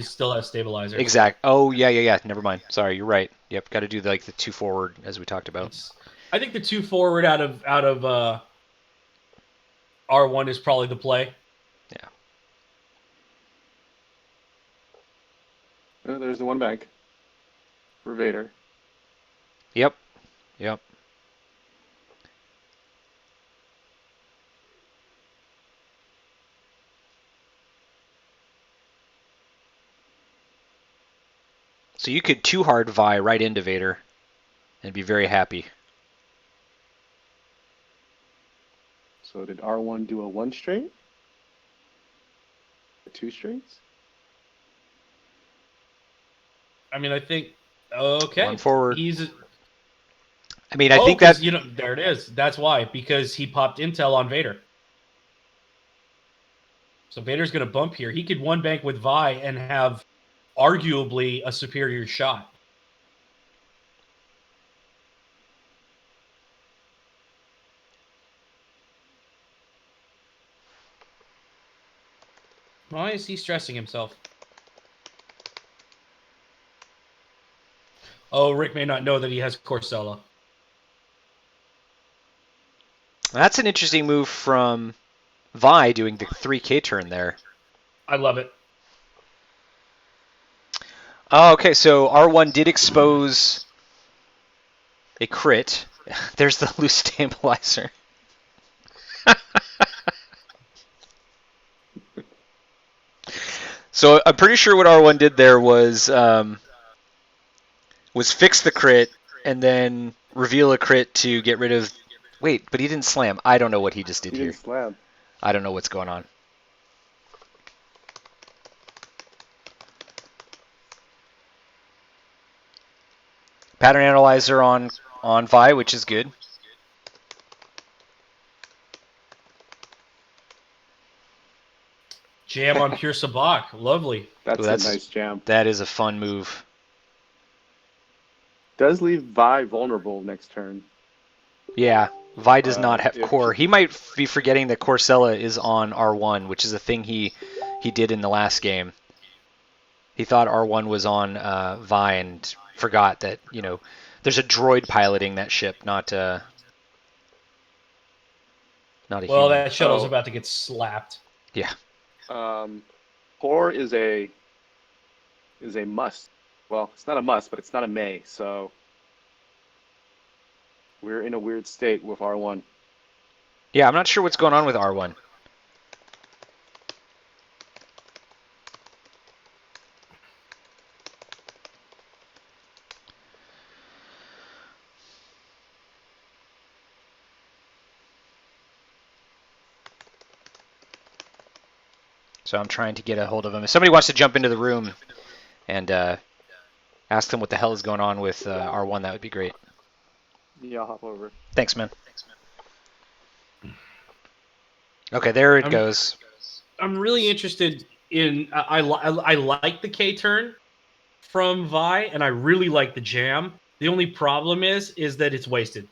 still has stabilizer. Exact. Oh, yeah. Never mind. Sorry, you're right. Yep, got to do the 2 forward, as we talked about. I think the 2 forward out of R1 is probably the play. Yeah. Oh, there's the 1-bank for Vader. Yep. So you could 2 hard Vi right into Vader and be very happy. So did R1 do a 1 straight? 2 straights? I mean, I think okay. 1 forward. I think that there it is. That's why, because he popped intel on Vader. So Vader's going to bump here. He could 1-bank with Vi and have arguably a superior shot. Why is he stressing himself? Oh, Rick may not know that he has Corsella. That's an interesting move from Vi doing the 3K turn there. I love it. Oh, okay, so R1 did expose a crit. There's the loose stabilizer. So I'm pretty sure what R1 did there was fix the crit and then reveal a crit to get rid of... Wait, but he didn't slam. I don't know what he just did here. He didn't slam. I don't know what's going on. Pattern analyzer on Vi, which is good. Jam on pure Sabak. Lovely. That's a nice jam. That is a fun move. Does leave Vi vulnerable next turn. Yeah, Vi does not have core. He might be forgetting that Corsella is on R1, which is a thing he did in the last game. He thought R1 was on Vi and forgot that, there's a droid piloting that ship, not a human. Well, that shuttle's about to get slapped. Yeah. Core is a must. Well, it's not a must, but it's not a may. So we're in a weird state with R1. Yeah, I'm not sure what's going on with R1. So I'm trying to get a hold of him. If somebody wants to jump into the room and ask them what the hell is going on with R1, that would be great. Yeah, I'll hop over. Thanks, man. Okay, there it goes. I'm really interested in. I like the K turn from Vi, and I really like the jam. The only problem is that it's wasted.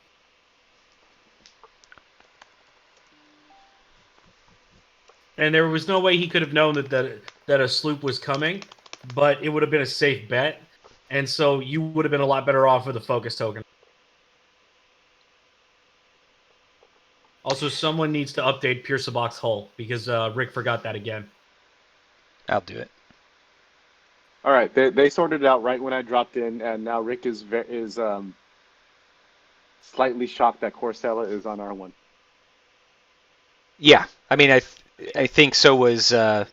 And there was no way he could have known that a sloop was coming, but it would have been a safe bet. And so you would have been a lot better off with a focus token. Also, someone needs to update ChewBOBca's hull because Rick forgot that again. I'll do it. All right, they sorted it out right when I dropped in, and now Rick is slightly shocked that Corsella is on R1. Yeah, I mean, I think so was... Okay,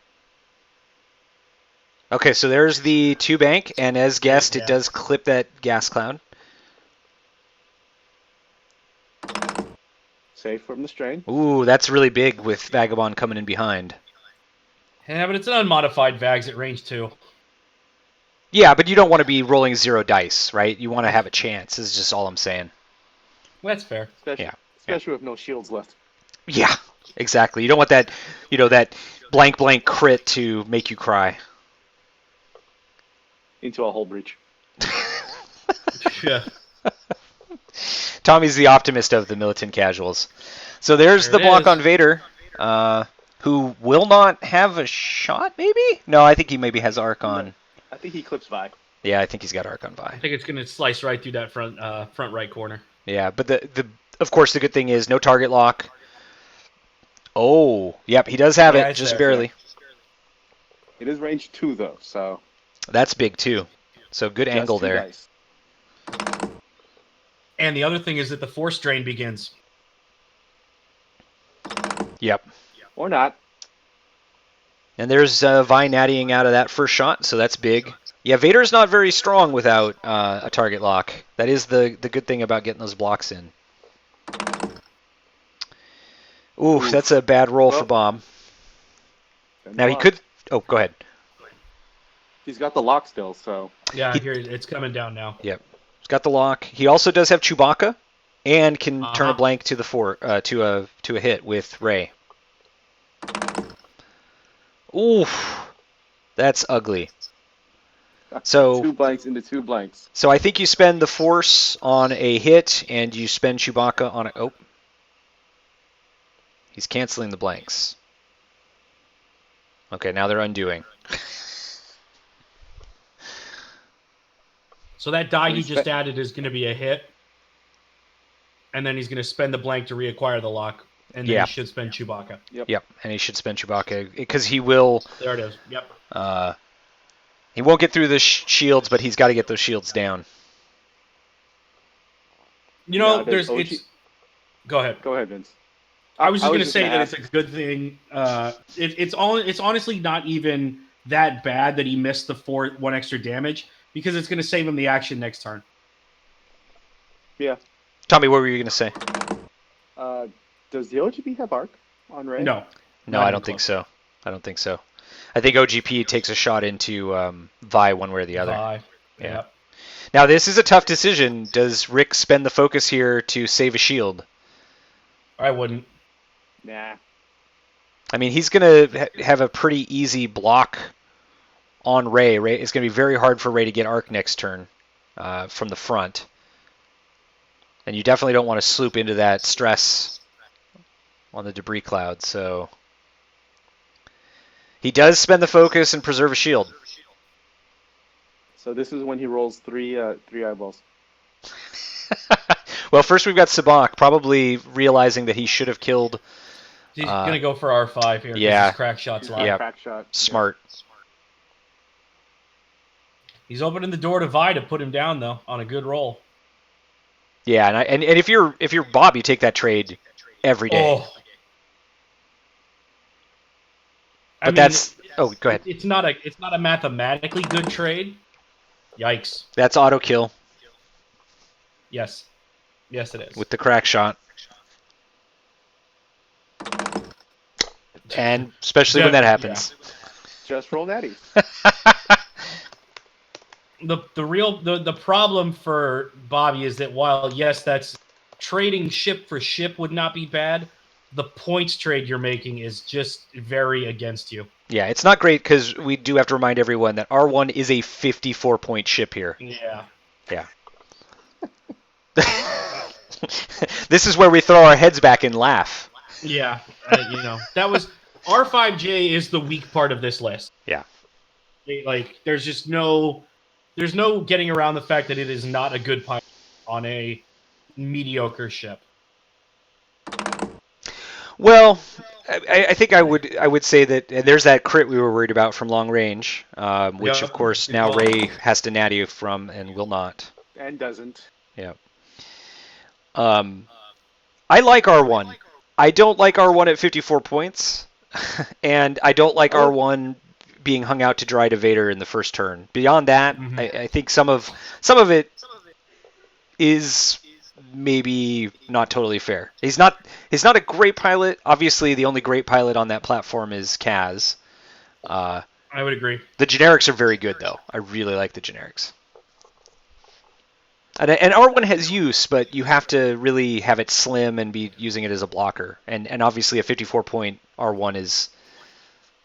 so there's the 2 bank, and as guessed, it does clip that gas cloud. Safe from the strain. Ooh, that's really big with Vagabond coming in behind. Yeah, but it's an unmodified Vags at range 2. Yeah, but you don't want to be rolling 0 dice, right? You want to have a chance, is just all I'm saying. Well, that's fair. Especially with no shields left. Yeah, exactly. You don't want that, that blank crit to make you cry. Into a hull breach. Yeah. Tommy's the optimist of the Militant casuals. So there's the block on Vader, who will not have a shot, maybe? No, I think he maybe has arc on. No, I think he clips Vi. Yeah, I think he's got arc on Vi. I think it's going to slice right through that front right corner. Yeah, but of course the good thing is no target lock. Oh, yep, he does have it, just barely. It is range 2 though, so that's big too. So good angle there. Dice. And the other thing is that the force drain begins. Yep. Or not. And there's Vi nattying out of that first shot, so that's big. Yeah, Vader's not very strong without a target lock. That is the good thing about getting those blocks in. Ooh, that's a bad roll for Bomb. Now he could... Oh, go ahead. He's got the lock still, so... Yeah, here it's coming down now. Yep. He's got the lock. He also does have ChewBOBca and can turn a blank to the to a hit with Rey. Oof. That's ugly. So 2 blanks into 2 blanks. So I think you spend the force on a hit and you spend ChewBOBca on a... Oh. He's canceling the blanks. Okay, now they're undoing. So that die he just added is going to be a hit. And then he's going to spend the blank to reacquire the lock. And then he should spend ChewBOBca. Yep, and he should spend ChewBOBca because he will... There it is, yep. He won't get through the shields, but he's got to get those shields down. You know, Go ahead. Go ahead, Vince. I was just going to say that it's a good thing. It's honestly not even that bad that he missed the 1 extra damage because it's going to save him the action next turn. Yeah. Tommy, what were you going to say? Does the OGP have arc on Rey? No. No, I don't think so. I don't think so. I think OGP takes a shot into Vi one way or the other. Vi. Yeah. Now, this is a tough decision. Does Rick spend the focus here to save a shield? I wouldn't. Nah. I mean, he's going to have a pretty easy block on Rey. It's going to be very hard for Rey to get arc next turn from the front. And you definitely don't want to sloop into that stress on the debris cloud, so... He does spend the focus and preserve a shield. So this is when he rolls three eyeballs. Well, first we've got Sabak, probably realizing that he should have killed... He's going to go for R5 here. Yeah. His crack shot's live. Yeah. Crack shot. Smart. He's opening the door to Vi to put him down, though, on a good roll. Yeah, and if you're Bob, you take that trade every day. Oh. But that's... Oh, go ahead. It's not a mathematically good trade. Yikes. That's auto kill. Yes. Yes, it is. With the crack shot. And especially when that happens. Just roll natties. The problem for Bobby is that while yes, that's trading ship for ship would not be bad, the points trade you're making is just very against you. Yeah, it's not great because we do have to remind everyone that R1 is a 54-point ship here. Yeah. Yeah. This is where we throw our heads back and laugh. Yeah, that was R5J is the weak part of this list. Yeah. Like, there's no getting around the fact that it is not a good pilot on a mediocre ship. Well, I think I would say that there's that crit we were worried about from long range, which of course now Ray has to natty from and will not. And doesn't. Yeah. I like R1. I don't like R1 at 54 points, and I don't like R1 being hung out to dry to Vader in the first turn. Beyond that, I think some of it is maybe not totally fair. He's not a great pilot. Obviously, the only great pilot on that platform is Kaz. I would agree. The generics are very good, though. I really like the generics. And R1 has use, but you have to really have it slim and be using it as a blocker. And obviously, a 54-point R1 is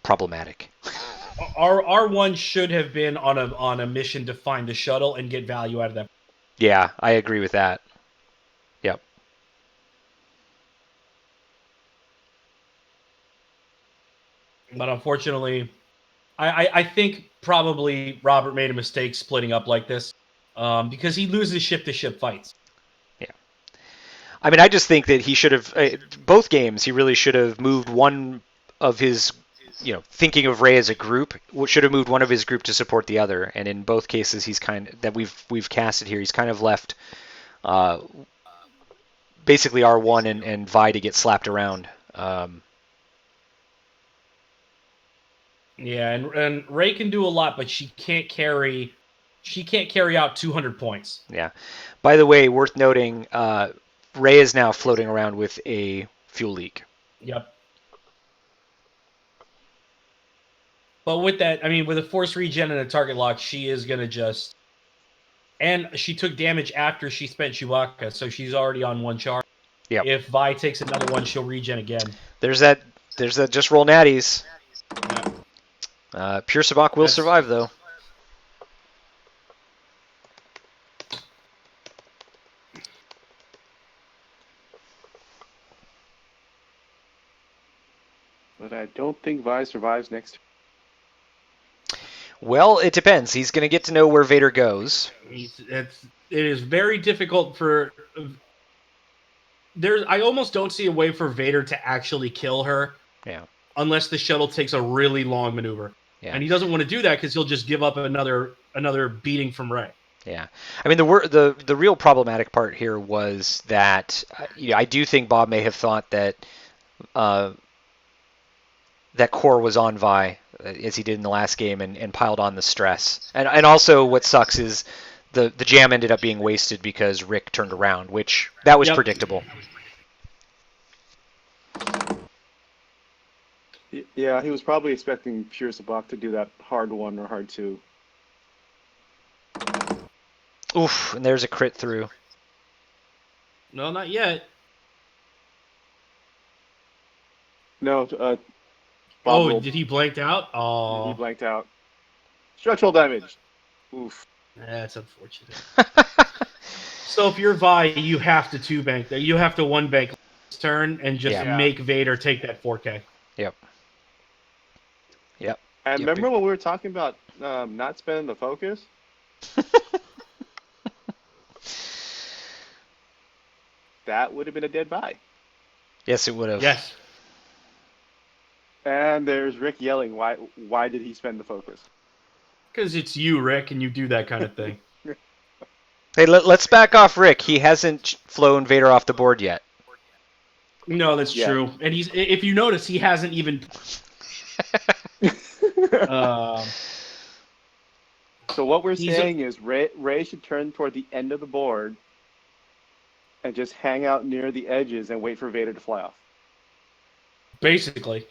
problematic. R1 should have been on a mission to find the shuttle and get value out of that. Yeah, I agree with that. Yep. But unfortunately, I think probably Robert made a mistake splitting up like this, because he loses ship-to-ship fights. Yeah. I mean, I just think that he should have, both games, he really should have moved one of his, thinking of Ray as a group, should have moved one of his group to support the other. And in both cases, he's that we've casted here, he's kind of left basically R1 and Vi to get slapped around. Yeah, and Ray can do a lot, but she can't carry out 200 points. Yeah. By the way, worth noting, Ray is now floating around with a fuel leak. Yep. But with that, with a force regen and a target lock, she is going to just... And she took damage after she spent ChewBOBca, so she's already on one charge. Yep. If Vi takes another one, she'll regen again. There's that just roll natties. Yeah. Pure ChewBOBca will survive, though. But I don't think Vi survives next. Well, it depends. He's going to get to know where Vader goes. It is very difficult for... I almost don't see a way for Vader to actually kill her. Yeah. Unless the shuttle takes a really long maneuver. Yeah. And he doesn't want to do that because he'll just give up another beating from Ray. Yeah. I mean, the real problematic part here was that I do think Bob may have thought that that core was on Vi, as he did in the last game, and piled on the stress. And also what sucks is the jam ended up being wasted because Rick turned around, which that was predictable. Yeah, he was probably expecting Pure ChewBOBca to do that hard one or hard two. Oof, and there's a crit through. No, not yet. No, did he blanked out? Oh. He blanked out. Structural damage. Oof. That's unfortunate. So if you're Vi, you have to 2-bank there. You have to 1-bank this turn and just make Vader take that 4K. Yep. And remember when we were talking about not spending the focus? That would have been a dead Vi. Yes, it would have. Yes. And there's Rick yelling, why did he spend the focus? Because it's you, Rick, and you do that kind of thing. Hey, let's back off Rick. He hasn't flown Vader off the board yet. No, that's true. And if you notice, he hasn't even... So what we're saying is Ray should turn toward the end of the board and just hang out near the edges and wait for Vader to fly off. Basically.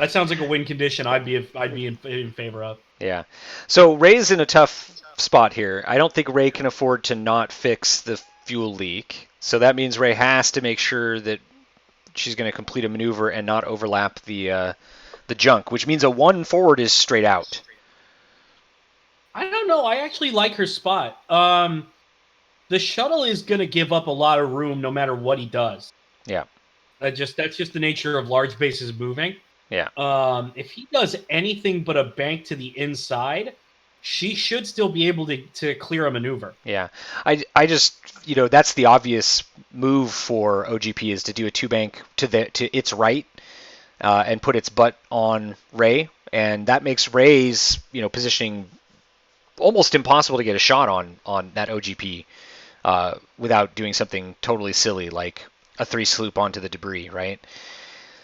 That sounds like a win condition. I'd be in favor of. Yeah. So Ray's in a tough spot here. I don't think Ray can afford to not fix the fuel leak. So that means Ray has to make sure that she's going to complete a maneuver and not overlap the junk, which means a 1 forward is straight out. I don't know. I actually like her spot. The shuttle is going to give up a lot of room no matter what he does. Yeah. That's just the nature of large bases moving. Yeah. If he does anything but a bank to the inside, she should still be able to clear a maneuver. Yeah. I just, that's the obvious move for OGP is to do a 2-bank to its right and put its butt on Ray, and that makes Ray's, positioning almost impossible to get a shot on that OGP without doing something totally silly like a 3 sloop onto the debris, right?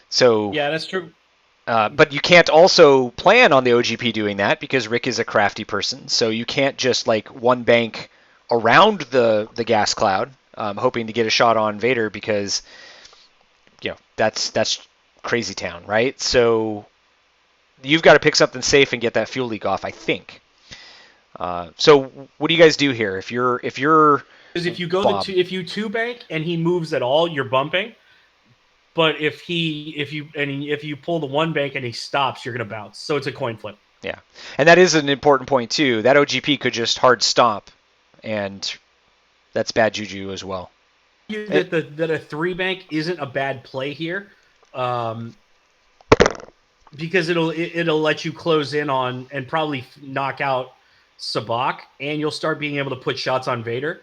So yeah, that's true. But you can't also plan on the OGP doing that because Rick is a crafty person. So you can't just 1 bank around the gas cloud, hoping to get a shot on Vader because that's crazy town, right? So you've got to pick something safe and get that fuel leak off, I think. So what do you guys do here? If you're because if you go if you 2-bank and he moves at all, you're bumping. But if you pull the 1 bank and he stops, you're going to bounce. So it's a coin flip. Yeah, and that is an important point too. That OGP could just hard stop, and that's bad juju as well. That a 3-bank isn't a bad play here, because it'll let you close in on and probably knock out ChewBOBca, and you'll start being able to put shots on Vader.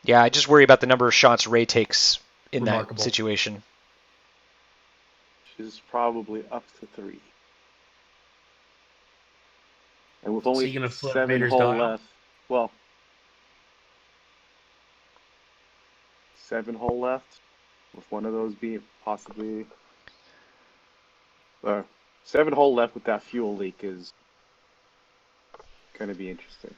Yeah, I just worry about the number of shots Ray takes in Remarkable. that situation. She's probably up to 3. And with only 7 Vader's hole dial? left, well, 7 hole left, with one of those being possibly 7 hole left with that fuel leak is going to be interesting.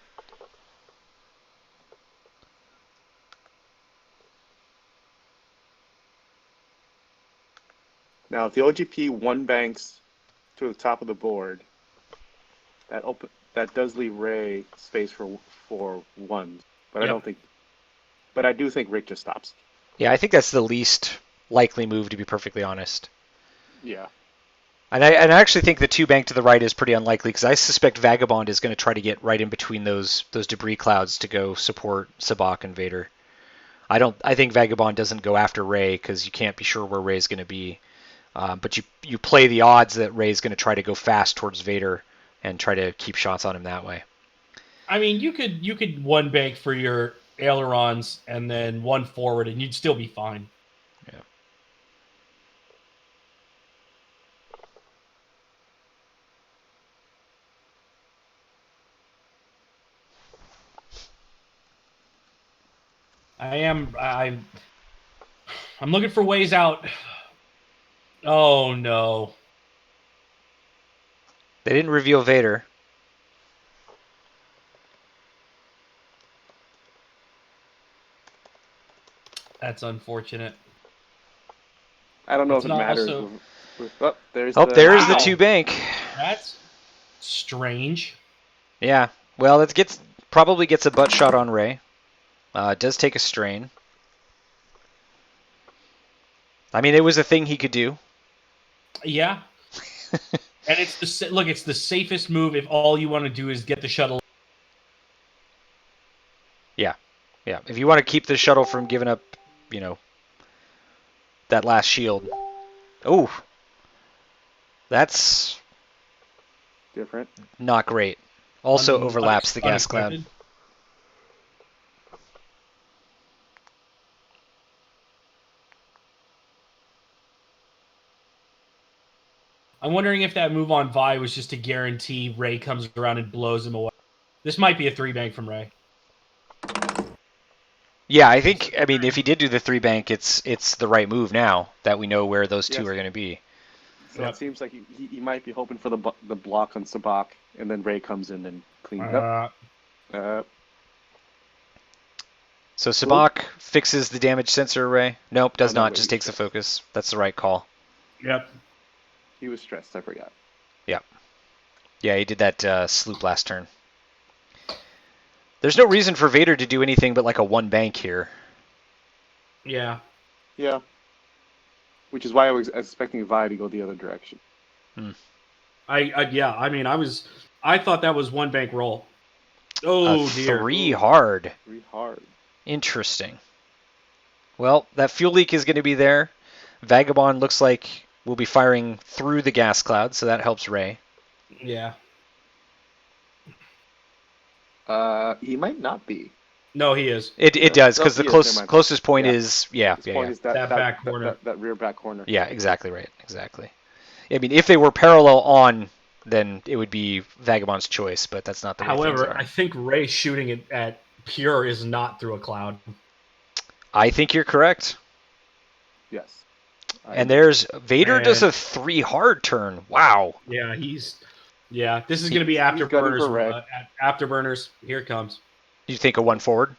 Now, if the OGP 1 banks to the top of the board, that does leave Ray space for 1s, but Yep. I do think Rick just stops. Yeah, I think that's the least likely move, to be perfectly honest. Yeah. And I actually think the 2-bank to the right is pretty unlikely because I suspect Vagabond is going to try to get right in between those debris clouds to go support ChewBOBca and Vader. I think Vagabond doesn't go after Ray because you can't be sure where Ray's going to be. But you play the odds that Ray's going to try to go fast towards Vader and try to keep shots on him that way. I mean, you could 1-bank for your ailerons and then 1 forward, and you'd still be fine. Yeah. I'm looking for ways out. Oh no. They didn't reveal Vader. That's unfortunate. I don't know It's if it not matters. also- There's the Wow. 2-bank. That's strange. Yeah. Well, it probably gets a butt shot on Ray. It does take a strain. I mean, it was a thing he could do. Yeah. And it's the safest move if all you want to do is get the shuttle. Yeah. If you want to keep the shuttle from giving up, that last shield. Oh. That's different. not great. Also overlaps the gas cloud. Unexpected. I'm wondering if that move on Vi was just to guarantee Ray comes around and blows him away. This might be a 3-bank from Ray. Yeah, I mean, if he did do the 3-bank, it's the right move now that we know where those two Yes. are going to be. So Yep. it seems like he might be hoping for the block on ChewBOBca, and then Ray comes in and cleans it up. So ChewBOBca fixes the damage sensor array. Nope, does Oh, no, not. wait, Just he's takes the stressed. focus. That's the right call. Yep. He was stressed. I forgot. Yeah, he did that sloop last turn. There's no reason for Vader to do anything but like a one bank here. Yeah. Yeah. Which is why I was expecting Vi to go the other direction. I thought that was one bank roll. Oh dear. 3 hard. 3 hard. Interesting. Well, that fuel leak is going to be there. Vagabond looks like we'll be firing through the gas cloud, so that helps Ray. Yeah. He might not be. No, he is. It does, because the he is, never mind. closest point Yeah. is His point is That back corner. That rear back corner. Yeah, exactly right. Exactly. I mean, if they were parallel on, then it would be Vagabond's choice, but that's not the way things However, are. I think Ray shooting it at Pure is not through a cloud. I think you're correct. Yes. And there's Vader And- does a 3 hard turn. Wow. Yeah, this is going to be gunning afterburners. for Ray. Afterburners. Here it comes. You think a 1 forward?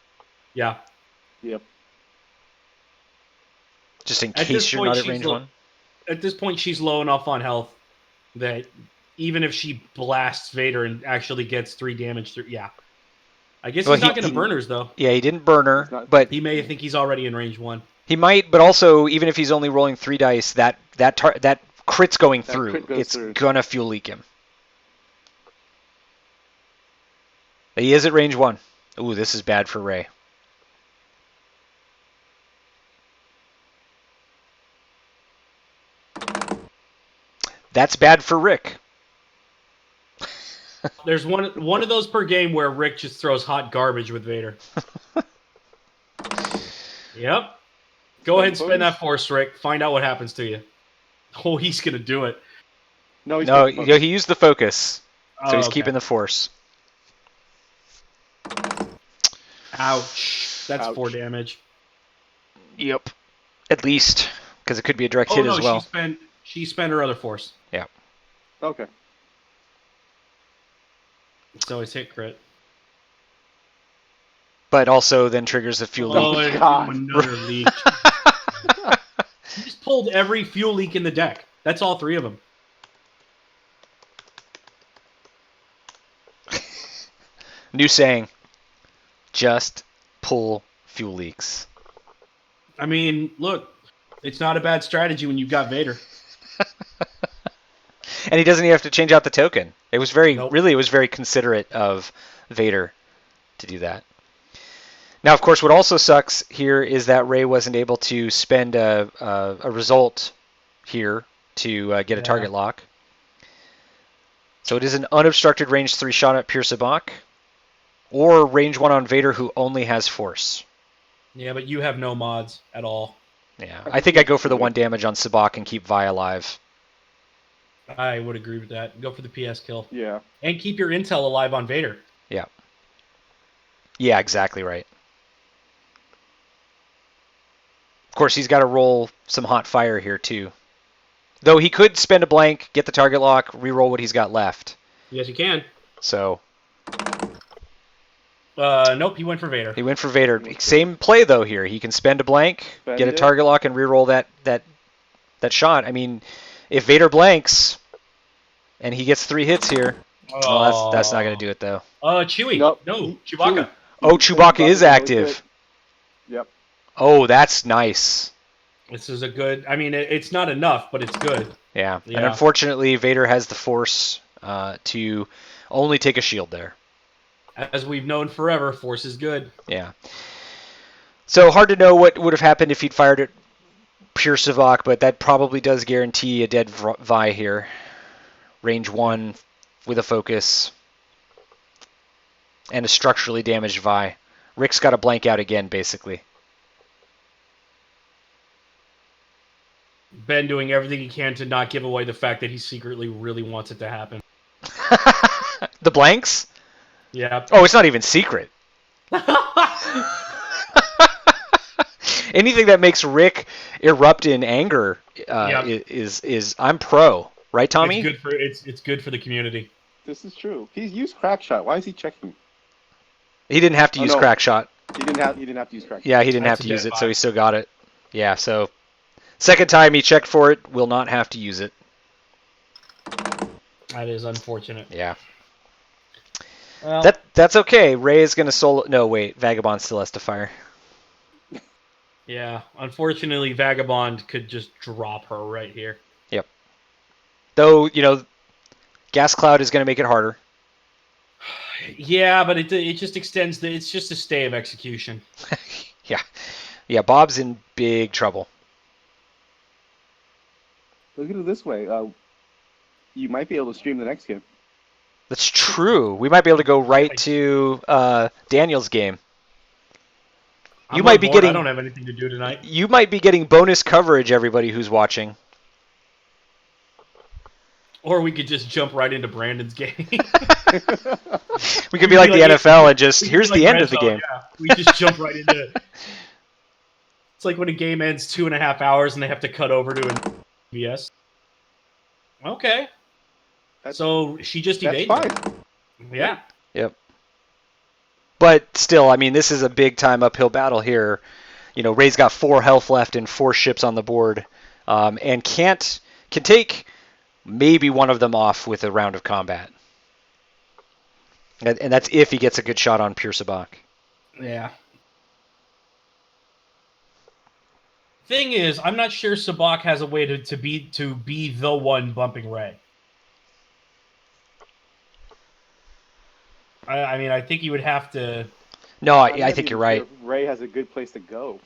Yeah. Yep. Just in At case this you're point, not at she's range low- 1? At this point, she's low enough on health that even if she blasts Vader and actually gets 3 damage through, yeah. I guess Well, he's not he- going to burn hers, though. Yeah, he didn't burn her, He's not- but He may think he's already in range 1. he might. But also, even if he's only rolling 3 dice, that crit's going That through. crit goes It's through. gonna fuel leak him. He is at range 1. Ooh, this is bad for Ray. That's bad for Rick. There's one of those per game where Rick just throws hot garbage with Vader. Yep. Go ahead and spin that force, Rick. Find out what happens to you. Oh, he's going to do it. No, he's No, not- he used the focus, so he's okay. keeping the force. Ouch. That's Ouch. 4 damage. Yep. At least, because it could be a direct Oh, hit no, as well. she spent her other force. Okay. So it's hit crit. But also then triggers the fuel leak. Oh, and God. another leak. He just pulled every fuel leak in the deck. That's all 3 of them. New saying. Just pull fuel leaks. I mean, look, it's not a bad strategy when you've got Vader. And he doesn't even have to change out the token. It was very, Nope. really, it was very considerate of Vader to do that. Now, of course, what also sucks here is that Ray wasn't able to spend a result here to get a target lock. So it is an unobstructed range 3 shot at Pure ChewBOBca, or range 1 on Vader who only has force. Yeah, but you have no mods at all. Yeah, I think I go for the 1 damage on ChewBOBca and keep Vi alive. I would agree with that. Go for the PS kill. Yeah. And keep your intel alive on Vader. Yeah, exactly right. Of course, he's got to roll some hot fire here, too. Though he could spend a blank, get the target lock, re-roll what he's got left. Yes, you can. So Nope, he went for Vader. he went for Vader. Same play, though, here. He can spend a blank, Spend get a it. target lock, and re-roll that shot. I mean, if Vader blanks and he gets 3 hits here, well, that's not going to do it, though. Chewie. Nope. No, ChewBOBca. Oh, ChewBOBca is active. Yep. Oh, that's nice. This is a good... I mean, it's not enough, but it's good. Yeah. And Yeah. unfortunately, Vader has the force to only take a shield there. As we've known forever, Force is good. Yeah. So hard to know what would have happened if he'd fired at Pure ChewBOBca, but that probably does guarantee a dead Vi here. Range 1 with a focus. And a structurally damaged Vi. Rick's got to blank out again, basically. Ben doing everything he can to not give away the fact that he secretly really wants it to happen. The blanks? Yeah. Oh, it's not even secret. Anything that makes Rick erupt in anger is I'm pro, right, Tommy? It's good for the community. This is true. He's used crack shot. Why is he checking? He didn't have to use no. crack shot. He didn't have to use correct. Yeah, he didn't That's have to a use dead it, so he body. still got it. Yeah, so second time he checked for it, will not have to use it. That is unfortunate. Yeah. Well, That's okay. Ray is gonna solo. No, wait. Vagabond still has to fire. yeah. Unfortunately, Vagabond could just drop her right here. Yep. Though Gas Cloud is gonna make it harder. Yeah, but it just extends the. It's just a stay of execution. Yeah. Yeah. Bob's in big trouble. Look at it this way. You might be able to stream the next game. That's true. We might be able to go right to Daniel's game. I'm might on be board. I getting- don't have anything to do tonight. You might be getting bonus coverage, everybody who's watching. Or we could just jump right into Brandon's game. We could be like the NFL and just, We could here's be the like end Red of the Zone, game. Yeah. We just jump right into it. It's like when a game ends 2.5 hours and they have to cut over to an VS. Okay. So she just That's evaded. fine. Yeah. Yep. But still, I mean, this is a big time uphill battle here. Ray's got 4 health left and 4 ships on the board, and can take maybe one of them off with a round of combat. And that's if he gets a good shot on ChewBOBca. Yeah. Thing is, I'm not sure Sabak has a way to be the one bumping Ray. I mean, I think you would have to. No, I'm I not think even you're right. sure if Ray has a good place to go.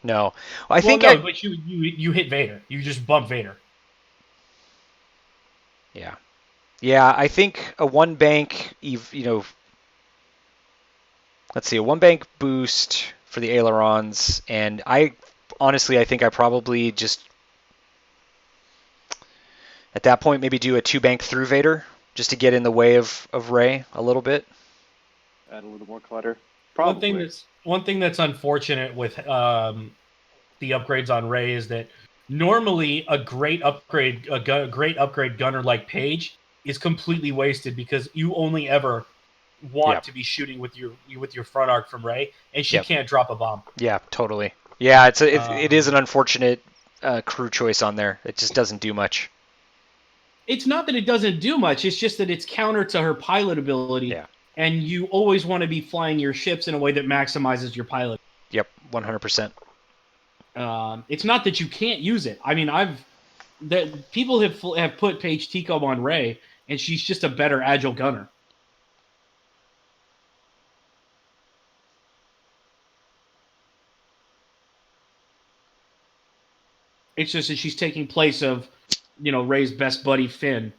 No, But you hit Vader. You just bump Vader. Yeah, I think a one bank, let's see, a one bank boost for the ailerons, and I think I probably just at that point maybe do a 2 bank through Vader just to get in the way of Ray a little bit. Add a little more clutter. Probably. One thing that's unfortunate with the upgrades on Ray is that normally a great upgrade gunner like Paige is completely wasted because you only ever want to be shooting with your front arc from Ray, and she can't drop a bomb. Yeah, totally. Yeah, it is an unfortunate crew choice on there. It just doesn't do much. It's not that it doesn't do much. It's just that it's counter to her pilot ability. Yeah. And you always want to be flying your ships in a way that maximizes your pilot. Yep, 100%. It's not that you can't use it. I mean, people have put Paige Tico on Ray, and she's just a better agile gunner. It's just that she's taking place of, Ray's best buddy Finn,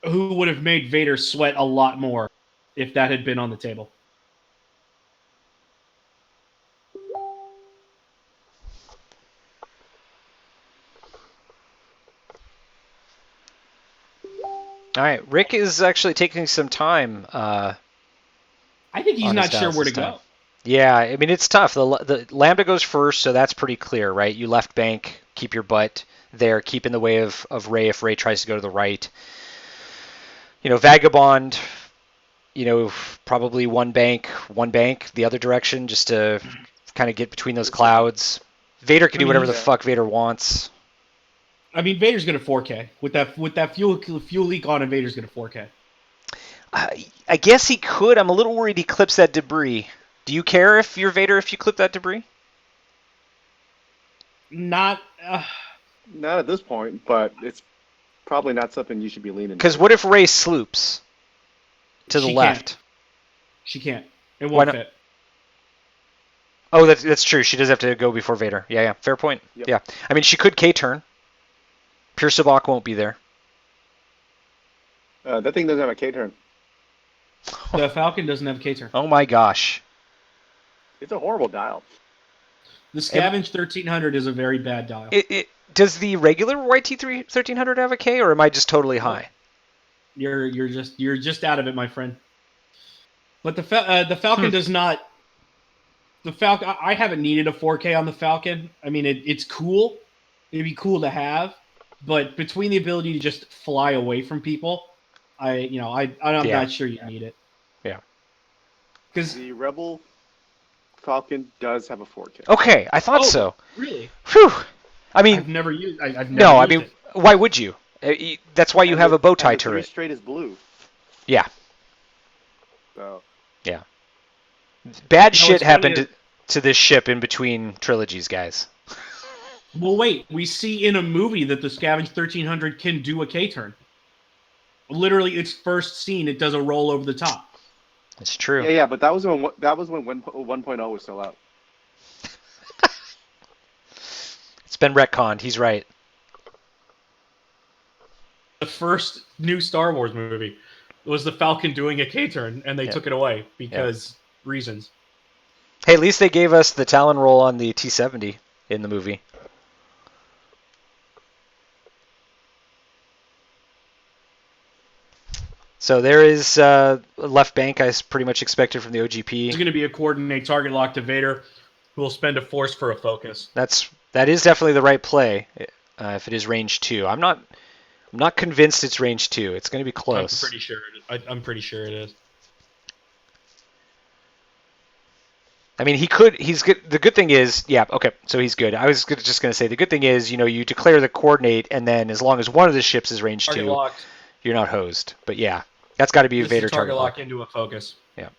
who would have made Vader sweat a lot more if that had been on the table. All right, Rick is actually taking some time. I think he's not sure where to go. Yeah, I mean, it's tough. The Lambda goes first, so that's pretty clear, right? You left bank, keep your butt there, keep in the way of Ray if Ray tries to go to the right. Vagabond, probably one bank the other direction just to kind of get between those clouds. Vader can do whatever the fuck Vader wants. I mean, Vader's going to 4K. With that fuel leak on him, Vader's going to 4K. I guess he could. I'm a little worried he clips that debris. Do you care if you're Vader if you clip that debris? Not at this point, but it's probably not something you should be leaning. Because what if Ray sloops to the left? She can't. It won't fit. Oh, that's true. She does have to go before Vader. Yeah. Fair point. Yep. Yeah. I mean, she could K-turn. ChewBOBca won't be there. That thing doesn't have a K-turn. The Falcon doesn't have a K-turn. Oh my gosh. It's a horrible dial. The Scavenge 1300 is a very bad dial. Does the regular YT 1300 have a K, or am I just totally high? You're just out of it, my friend. But the Falcon does not. The Falcon. I haven't needed a 4K on the Falcon. I mean, it's cool. It'd be cool to have, but between the ability to just fly away from people, I'm not sure you need it. Yeah. Because The Rebel Falcon does have a 4K. Okay, I thought so. Really? Whew. I mean, I've never used. I've never no, I used mean, it. why would you? That's why you And have a bow tie and the 3 turret. straight is blue. Yeah, So yeah. Bad No, shit it's funny happened to this ship in between trilogies, guys. Well, wait. We see in a movie that the Scavenge 1300 can do a K-turn. Literally, its first scene, it does a roll over the top. It's true. yeah, but that was when 1.0 was still out. It's been retconned. He's right. The first new Star Wars movie was the Falcon doing a K-turn, and they Yeah. took it away because reasons. Hey, at least they gave us the Talon roll on the T-70 in the movie. So there is left bank I pretty much expected from the There's OGP. going to be a coordinate target lock to Vader, who will spend a force for a focus. That is definitely the right play if it is range 2. I'm not convinced it's range 2. It's going to be close. I'm pretty sure. I'm pretty sure it is. I mean, he could. He's good. The good thing is, yeah, okay. So he's good. I was just going to say the good thing is, you declare the coordinate, and then as long as one of the ships is range Target 2, locked. you're not hosed. But yeah, that's got to be a This Vader is target target lock lock. into a focus. Yeah.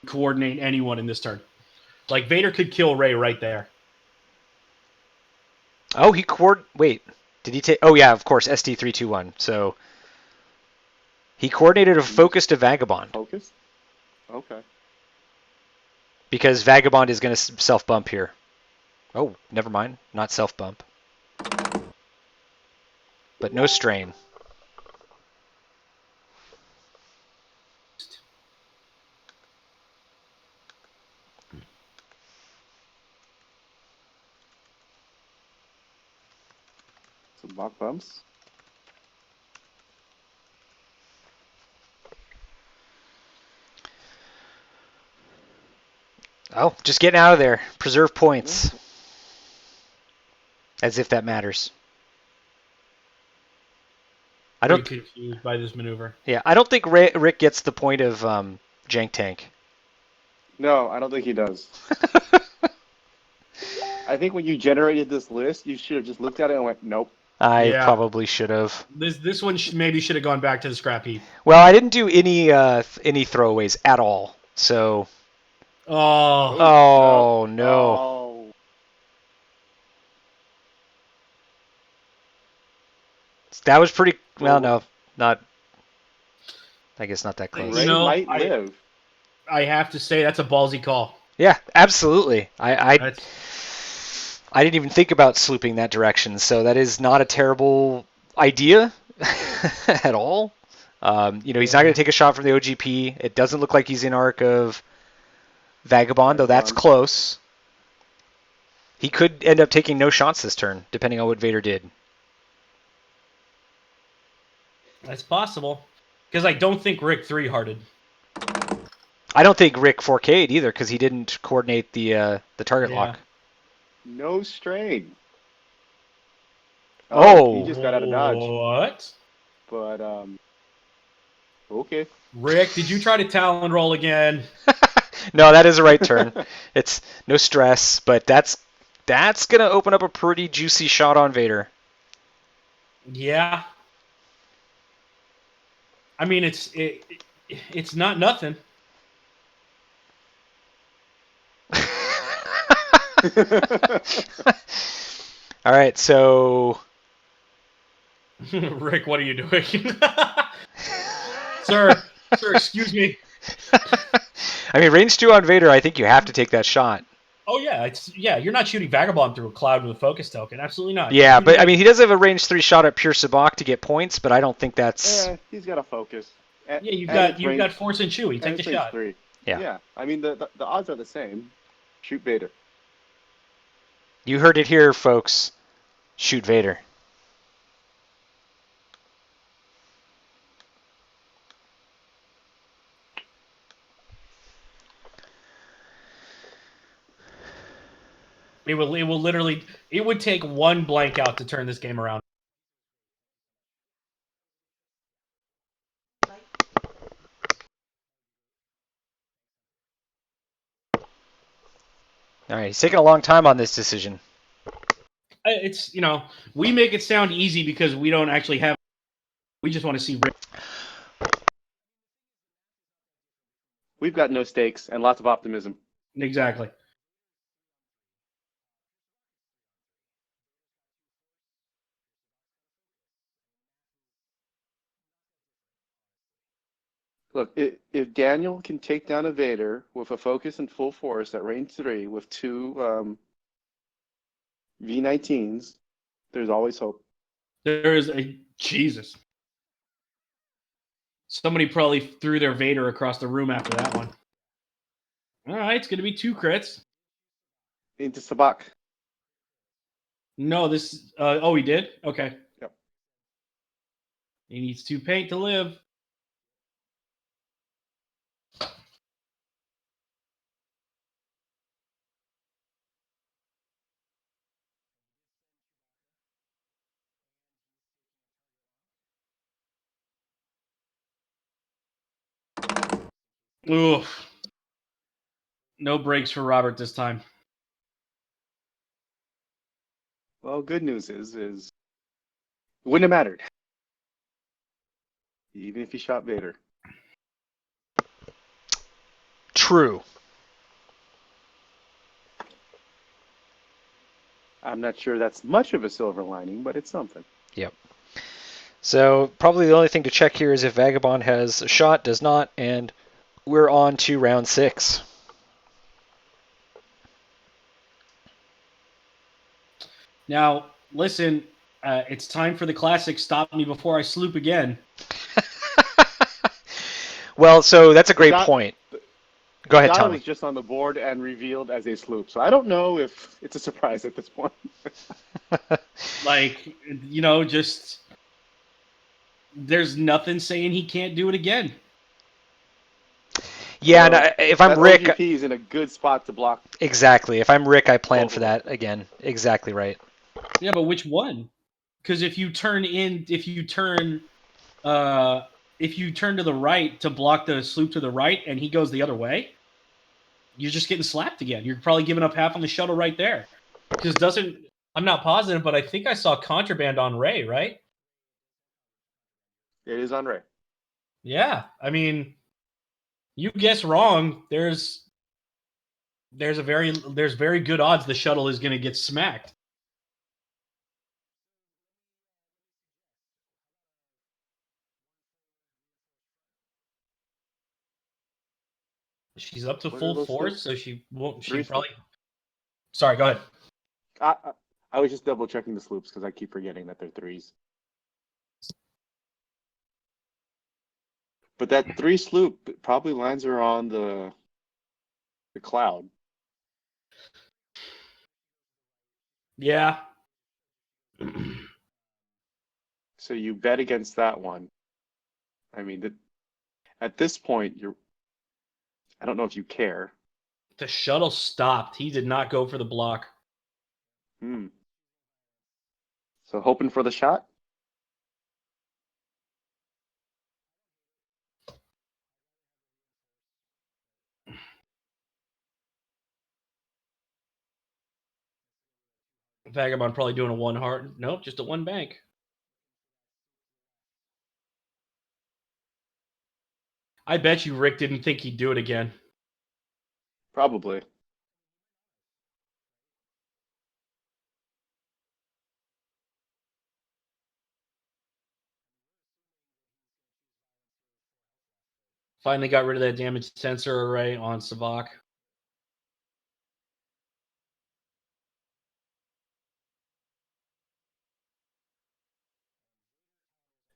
Coordinate anyone in this turn. Like Vader could kill Rey right there. Oh, Wait, did he take? Oh yeah, of course, SD321. So he coordinated a focus to Vagabond Focus? Okay. because Vagabond is going to self bump here. Oh, never mind, not self bump, but no strain. Some mock bumps. Oh, just getting out of there. Preserve points. As if that matters. I Pretty don't. confused by this maneuver. Yeah, I don't think Rick gets the point of Jank Tank. No, I don't think he does. I think when you generated this list, you should have just looked at it and went, nope. I Yeah. probably should have. This one maybe should have gone back to the scrap heap. Well, I didn't do any throwaways at all. So. Oh. Oh no. Oh. That was pretty. Well, no, not. I guess not that close. Rey might live. I have to say that's a ballsy call. Yeah, absolutely. I That's didn't even think about slooping that direction, so that is not a terrible idea at all. He's not going to take a shot from the OGP. It doesn't look like he's in arc of Vagabond, though that's close. He could end up taking no shots this turn, depending on what Vader did. that's possible. Because I don't think Rick 3-hearted. I don't think Rick 4K'd either, because he didn't coordinate the target lock. No strain. Oh. He just got out of dodge. What? But, okay. Rick, did you try to Talon roll again? No, that is a right turn. It's no stress, but that's going to open up a pretty juicy shot on Vader. Yeah. I mean, it's not nothing. All right, so Rick, what are you doing? Sir, excuse me. I mean, range 2 on Vader, I think you have to take that shot. Oh yeah, you're not shooting Vagabond through a cloud with a focus token. Absolutely not. Yeah, but I mean, he does have a range 3 shot at pure ChewBOBca to get points, but I don't think that's. Yeah, he's got a focus. Yeah, you've got Force and Chewie. Take the shot. 3. Yeah. Yeah. I mean, the odds are the same. Shoot Vader. You heard it here, folks. Shoot Vader. It will literally. It would take one blank out to turn this game around. All right, he's taking a long time on this decision. It's we make it sound easy because we don't actually have. We just want to see Rick. We've got no stakes and lots of optimism. Exactly. Look, if Daniel can take down a Vader with a focus and full force at range 3 with two V19s, there's always hope. There is a Jesus. Somebody probably threw their Vader across the room after that one. All right, it's going to be 2 crits. Into Sabak. No, this. Oh, he did? Okay. Yep. He needs 2 paint to live. Oof. No breaks for Robert this time. Well, good news is it wouldn't have mattered. Even if he shot Vader. True. I'm not sure that's much of a silver lining, but it's something. Yep. So probably the only thing to check here is if Vagabond has a shot, does not, and we're on to round 6. Now, listen, it's time for the classic stop me before I sloop again. Well, so that's a great point. Go ahead, Die Tommy. was just on the board and revealed as a sloop, so I don't know if it's a surprise at this point. Like, just there's nothing saying he can't do it again. Yeah, and if I'm Rick, OGP is in a good spot to block. Exactly. If I'm Rick, I plan for that again. Exactly right. Yeah, but which one? Because if you turn to the right to block the sloop to the right, and he goes the other way, you're just getting slapped again. You're probably giving up half on the shuttle right there. Because I'm not positive, but I think I saw contraband on Ray, right? It is on Ray. Yeah, I mean, you guess wrong. There's very good odds the shuttle is going to get smacked. She's up to full force, so she won't. She probably. Sorry, go ahead. I was just double checking the sloops because I keep forgetting that they're 3s. But that 3 sloop probably lands her on the cloud. Yeah. So you bet against that one. I mean, at this point, I don't know if you care. The shuttle stopped. He did not go for the block. So hoping for the shot? Vagabond probably doing a 1 heart. Nope, just a 1 bank. I bet you Rick didn't think he'd do it again. Probably. Finally got rid of that damaged sensor array on Savak.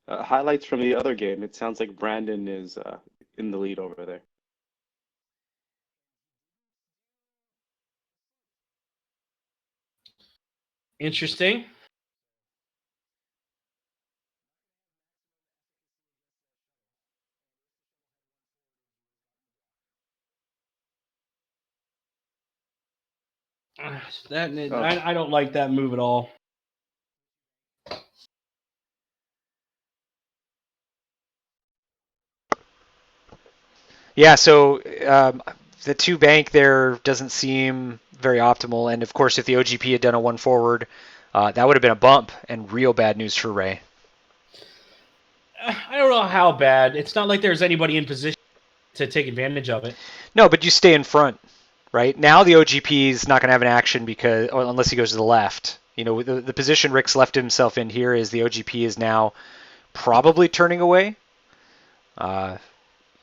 Highlights from the other game. It sounds like Brandon is in the lead over there. Interesting. I don't like that move at all. Yeah, so the 2 bank there doesn't seem very optimal. And of course, if the OGP had done a 1 forward, that would have been a bump and real bad news for Ray. I don't know how bad. It's not like there's anybody in position to take advantage of it. No, but you stay in front, right? Now the OGP is not going to have an action unless he goes to the left. The position Rick's left himself in here is the OGP is now probably turning away.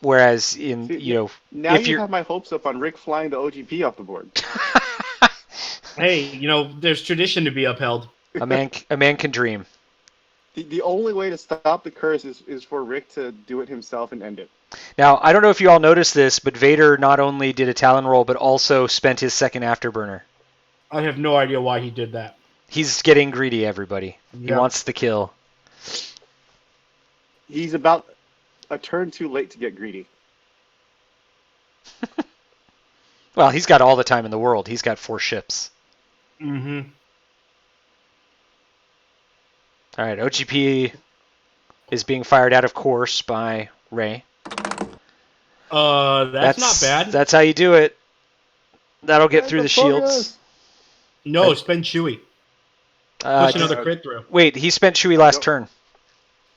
Whereas now you have my hopes up on Rick flying the OGP off the board. Hey, there's tradition to be upheld. A man can dream. The only way to stop the curse is for Rick to do it himself and end it. Now, I don't know if you all noticed this, but Vader not only did a Talon roll, but also spent his second afterburner. I have no idea why he did that. He's getting greedy, everybody. Yeah. He wants the kill. He's about a turn too late to get greedy. Well, he's got all the time in the world. He's got 4 ships. Mm-hmm. All right, OGP is being fired out of course by Ray. That's not bad. That's how you do it. That'll get through the shields. No, spend Chewie. Push another crit through. Wait, he spent Chewie last turn.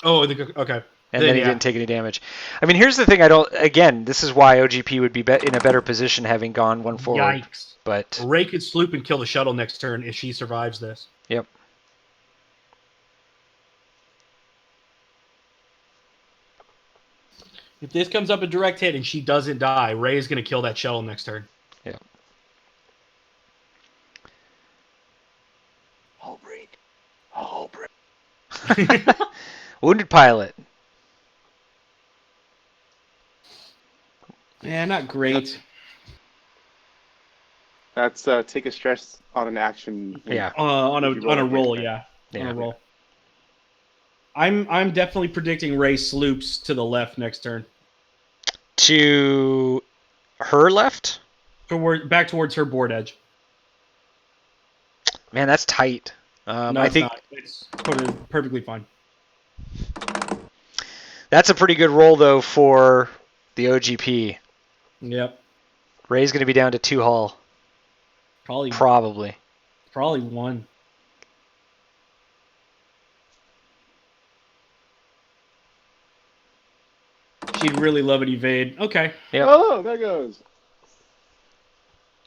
Oh, okay. And then he didn't take any damage. I mean, here's the thing. Again, this is why OGP would be in a better position having gone 1 forward. Yikes. But Ray could sloop and kill the shuttle next turn if she survives this. Yep. If this comes up a direct hit and she doesn't die, Ray is going to kill that shuttle next turn. Yeah. Hull break. Wounded pilot. Yeah, not great. That's take a stress on an action. Yeah. On a roll, yeah. On a roll. I'm definitely predicting Ray sloops to the left next turn. To her left? Back towards her board edge. Man, that's tight. No, I think it's perfectly fine. That's a pretty good roll though for the OGP. Yep. Ray's going to be down to 2 hull. Probably 1. She'd really love an evade. Okay. Yep. Oh, there goes.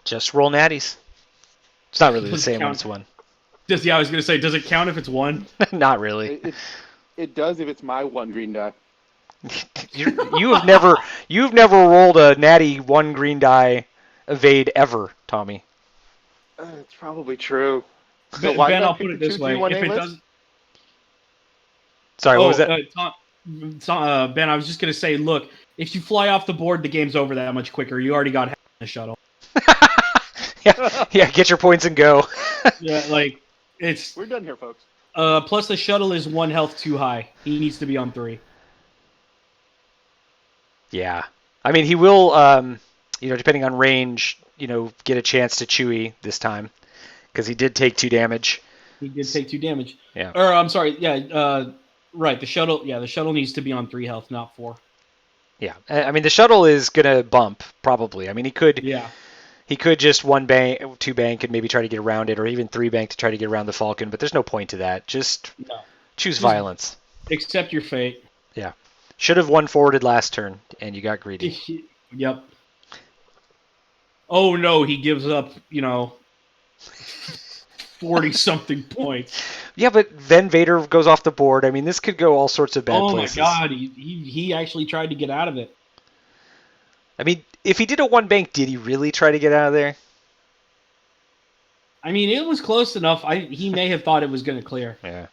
Just roll natties. It's not really the same when it's 1. I was going to say, does it count if it's 1? Not really. It does if it's my 1 green die. You've never rolled a natty 1 green die evade ever, Tommy. It's probably true. Ben, I'll put it this way: if it doesn't. Sorry, what was that? Ben, I was just gonna say, look, if you fly off the board, the game's over that much quicker. You already got half in the shuttle. yeah, get your points and go. Yeah, We're done here, folks. Plus the shuttle is 1 health too high. He needs to be on 3. Yeah, I mean he will, depending on range, get a chance to Chewie this time because he did take 2 damage. He did take 2 damage. Yeah. Or I'm sorry. Yeah. Right. The shuttle. Yeah, the shuttle needs to be on 3 health, not 4. Yeah. I mean the shuttle is gonna bump probably. I mean he could. Yeah. He could just 1 bank, 2 bank, and maybe try to get around it, or even 3 bank to try to get around the Falcon. But there's no point to that. Just choose violence. Accept your fate. Yeah. Should have 1 forwarded last turn, and you got greedy. Yep. Oh no, he gives up, 40-something points. Yeah, but then Vader goes off the board. I mean, this could go all sorts of bad places. Oh my god, he actually tried to get out of it. I mean, if he did a 1 bank, did he really try to get out of there? I mean, it was close enough. He may have thought it was going to clear. Yeah.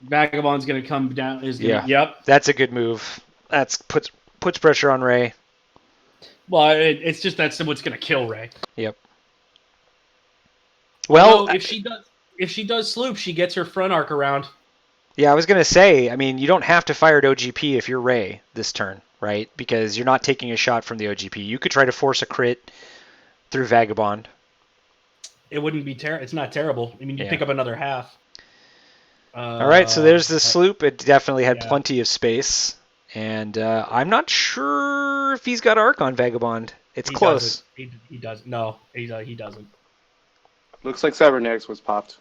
Vagabond's going to come down. Yep. That's a good move. That's puts pressure on Ray. Well, it's just that someone's going to kill Ray. Yep. Well, if she does sloop, she gets her front arc around. Yeah, I was going to say, I mean, you don't have to fire at OGP if you're Ray this turn, right? Because you're not taking a shot from the OGP. You could try to force a crit through Vagabond, It wouldn't be It's not terrible. I mean, you pick up another half. All right, so there's the sloop. It definitely had yeah. plenty of space, and I'm not sure if he's got arc on Vagabond. It's close. He doesn't. No, he doesn't. Looks like Cybernetics was popped.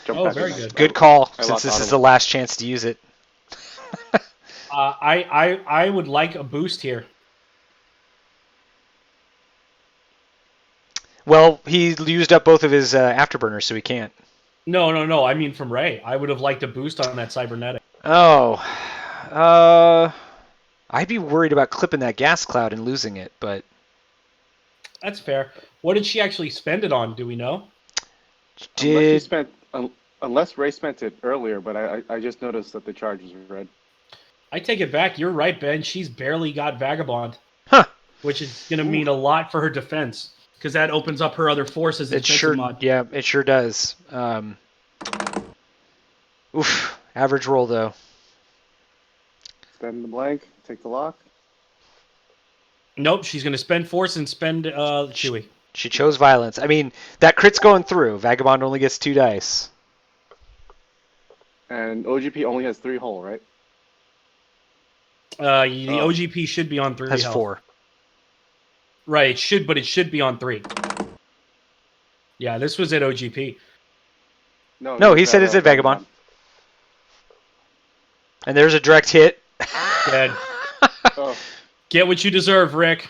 Very good. Good call, since this is the last chance to use it. I would like a boost here. Well, he used up both of his afterburners, so he can't. No. I mean from Ray. I would have liked a boost on that cybernetic. Oh. I'd be worried about clipping that gas cloud and losing it, but... That's fair. What did she actually spend it on? Do we know? Unless Ray spent it earlier, but I just noticed that the charge is red. I take it back. You're right, Ben. She's barely got Vagabond. Huh. Which is going to mean a lot for her defense, because that opens up her other forces. It sure does. Oof. Average roll, though. Spend the blank. Take the lock. Nope. She's going to spend force and spend Chewy. She chose violence. I mean, that crit's going through. Vagabond only gets 2 dice. And OGP only has 3 hull, right? The OGP should be on 3 Has health. 4. Right, it should be on 3. Yeah, this was at OGP. No, he said it's at Vagabond. And there's a direct hit. Dead. Get what you deserve, Rick.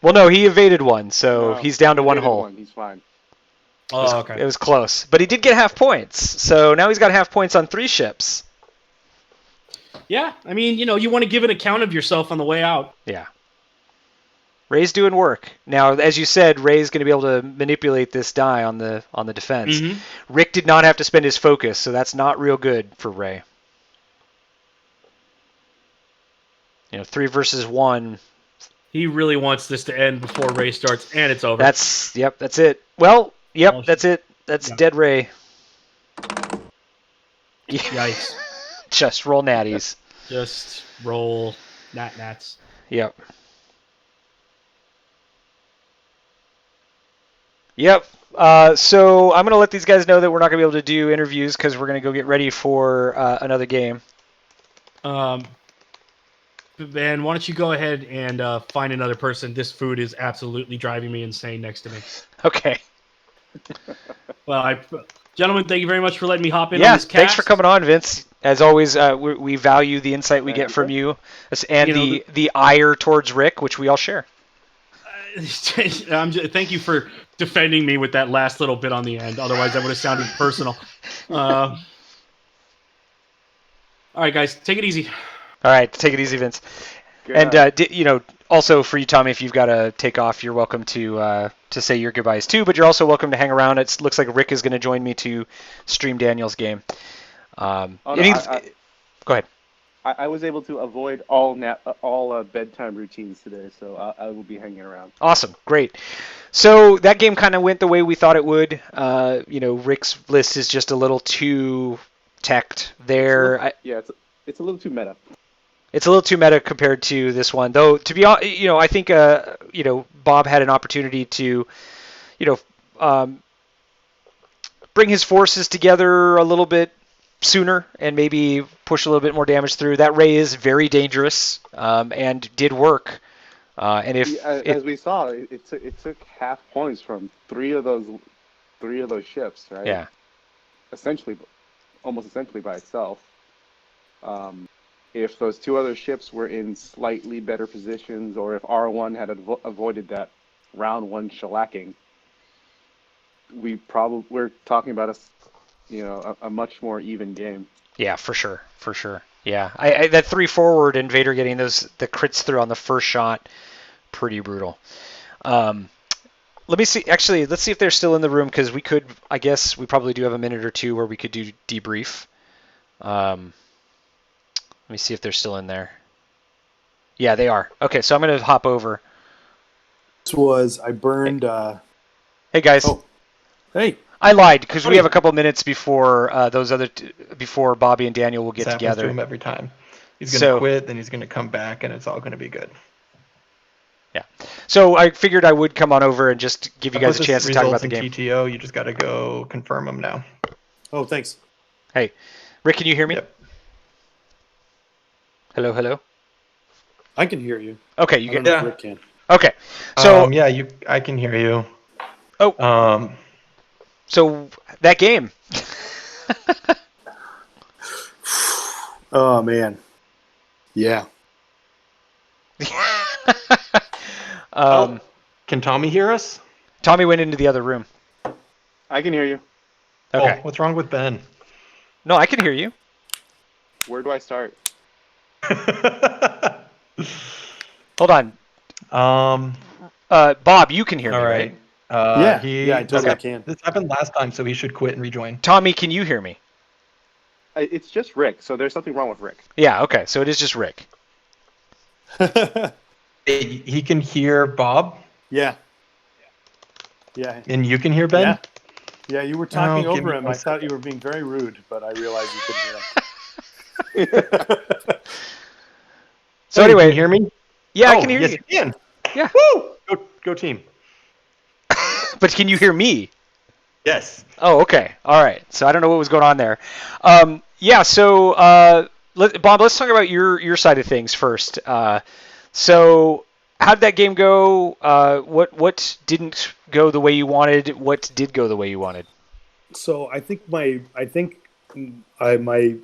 Well, no, he evaded one, so he's down to 1 hull. He's fine. Oh, okay. It was close. But he did get half points, so now he's got half points on 3 ships. Yeah, I mean, you want to give an account of yourself on the way out. Yeah. Ray's doing work. Now, as you said, Ray's going to be able to manipulate this die on the defense. Mm-hmm. Rick did not have to spend his focus, so that's not real good for Ray. 3 versus 1. He really wants this to end before Ray starts, and it's over. That's it. Well, that's it. That's dead Ray. Yikes. Just roll natties. Just roll nats. Yep. So I'm going to let these guys know that we're not going to be able to do interviews because we're going to go get ready for another game. Ben, why don't you go ahead and find another person? This food is absolutely driving me insane next to me. Okay. Well, gentlemen, thank you very much for letting me hop in on this cast. Thanks for coming on, Vince. As always, we value the insight we get from you and the ire towards Rick, which we all share. Thank you for defending me with that last little bit on the end. Otherwise, that would have sounded personal. All right, guys, take it easy. All right, take it easy, Vince. Good. And also for you, Tommy, if you've got to take off, you're welcome to say your goodbyes too. But you're also welcome to hang around. It looks like Rick is going to join me to stream Daniel's game. Go ahead. I was able to avoid all bedtime routines today, so I will be hanging around. Awesome, great. So that game kind of went the way we thought it would. Rick's list is just a little too teched there. It's a little too meta. It's a little too meta compared to this one, though. To be honest, I think Bob had an opportunity to, bring his forces together a little bit sooner and maybe push a little bit more damage through. That Ray is very dangerous and did work. And as we saw, it took half points from three of those ships, right? Yeah. Almost essentially by itself. If those 2 other ships were in slightly better positions, or if R1 had avoided that round 1 shellacking, we're talking about a much more even game. Yeah, for sure. Yeah, I that 3 forward and Vader getting the crits through on the first shot, pretty brutal. Let me see. Actually, let's see if they're still in the room because we probably do have a minute or 2 where we could do debrief. Let me see if they're still in there. Yeah, they are. Okay, so I'm going to hop over. I burned... Hey, guys. Oh. Hey. I lied because we have a couple minutes before before Bobby and Daniel will get together. Happens to him every time. He's going to quit, then he's going to come back, and it's all going to be good. Yeah. So I figured I would come on over and just give you guys a Put chance to talk about the results game. in TTO. You just got to go confirm them now. Oh, thanks. Hey, Rick, can you hear me? Yep. Hello. I can hear you. Okay, I you don't get. know if Yeah. Rick can. Okay, so yeah, I can hear you. Oh. So that game. Oh man. Yeah. Can Tommy hear us? Tommy went into the other room. I can hear you. Okay. Oh, what's wrong with Ben? No, I can hear you. Where do I start? Hold on. Bob, you can hear me, All right? right. Yeah, I totally can. This happened last time, so he should quit and rejoin. Tommy, can you hear me? It's just Rick, so there's something wrong with Rick. Yeah, okay. So it is just Rick. He can hear Bob, Yeah. and you can hear Ben? Yeah, you were talking Oh, give over me him. 1 I thought you were being very rude, but I realized you couldn't hear him. So Hey, anyway, can you hear me? yeah, I can hear yes, you. you can. Yeah. Woo! Go team. But can you hear me? Yes. Oh, okay. All right. So I don't know what was going on there. Yeah. So Bob, let's talk about your side of things first. So how did that game go? What didn't go the way you wanted? What did go the way you wanted? So I think my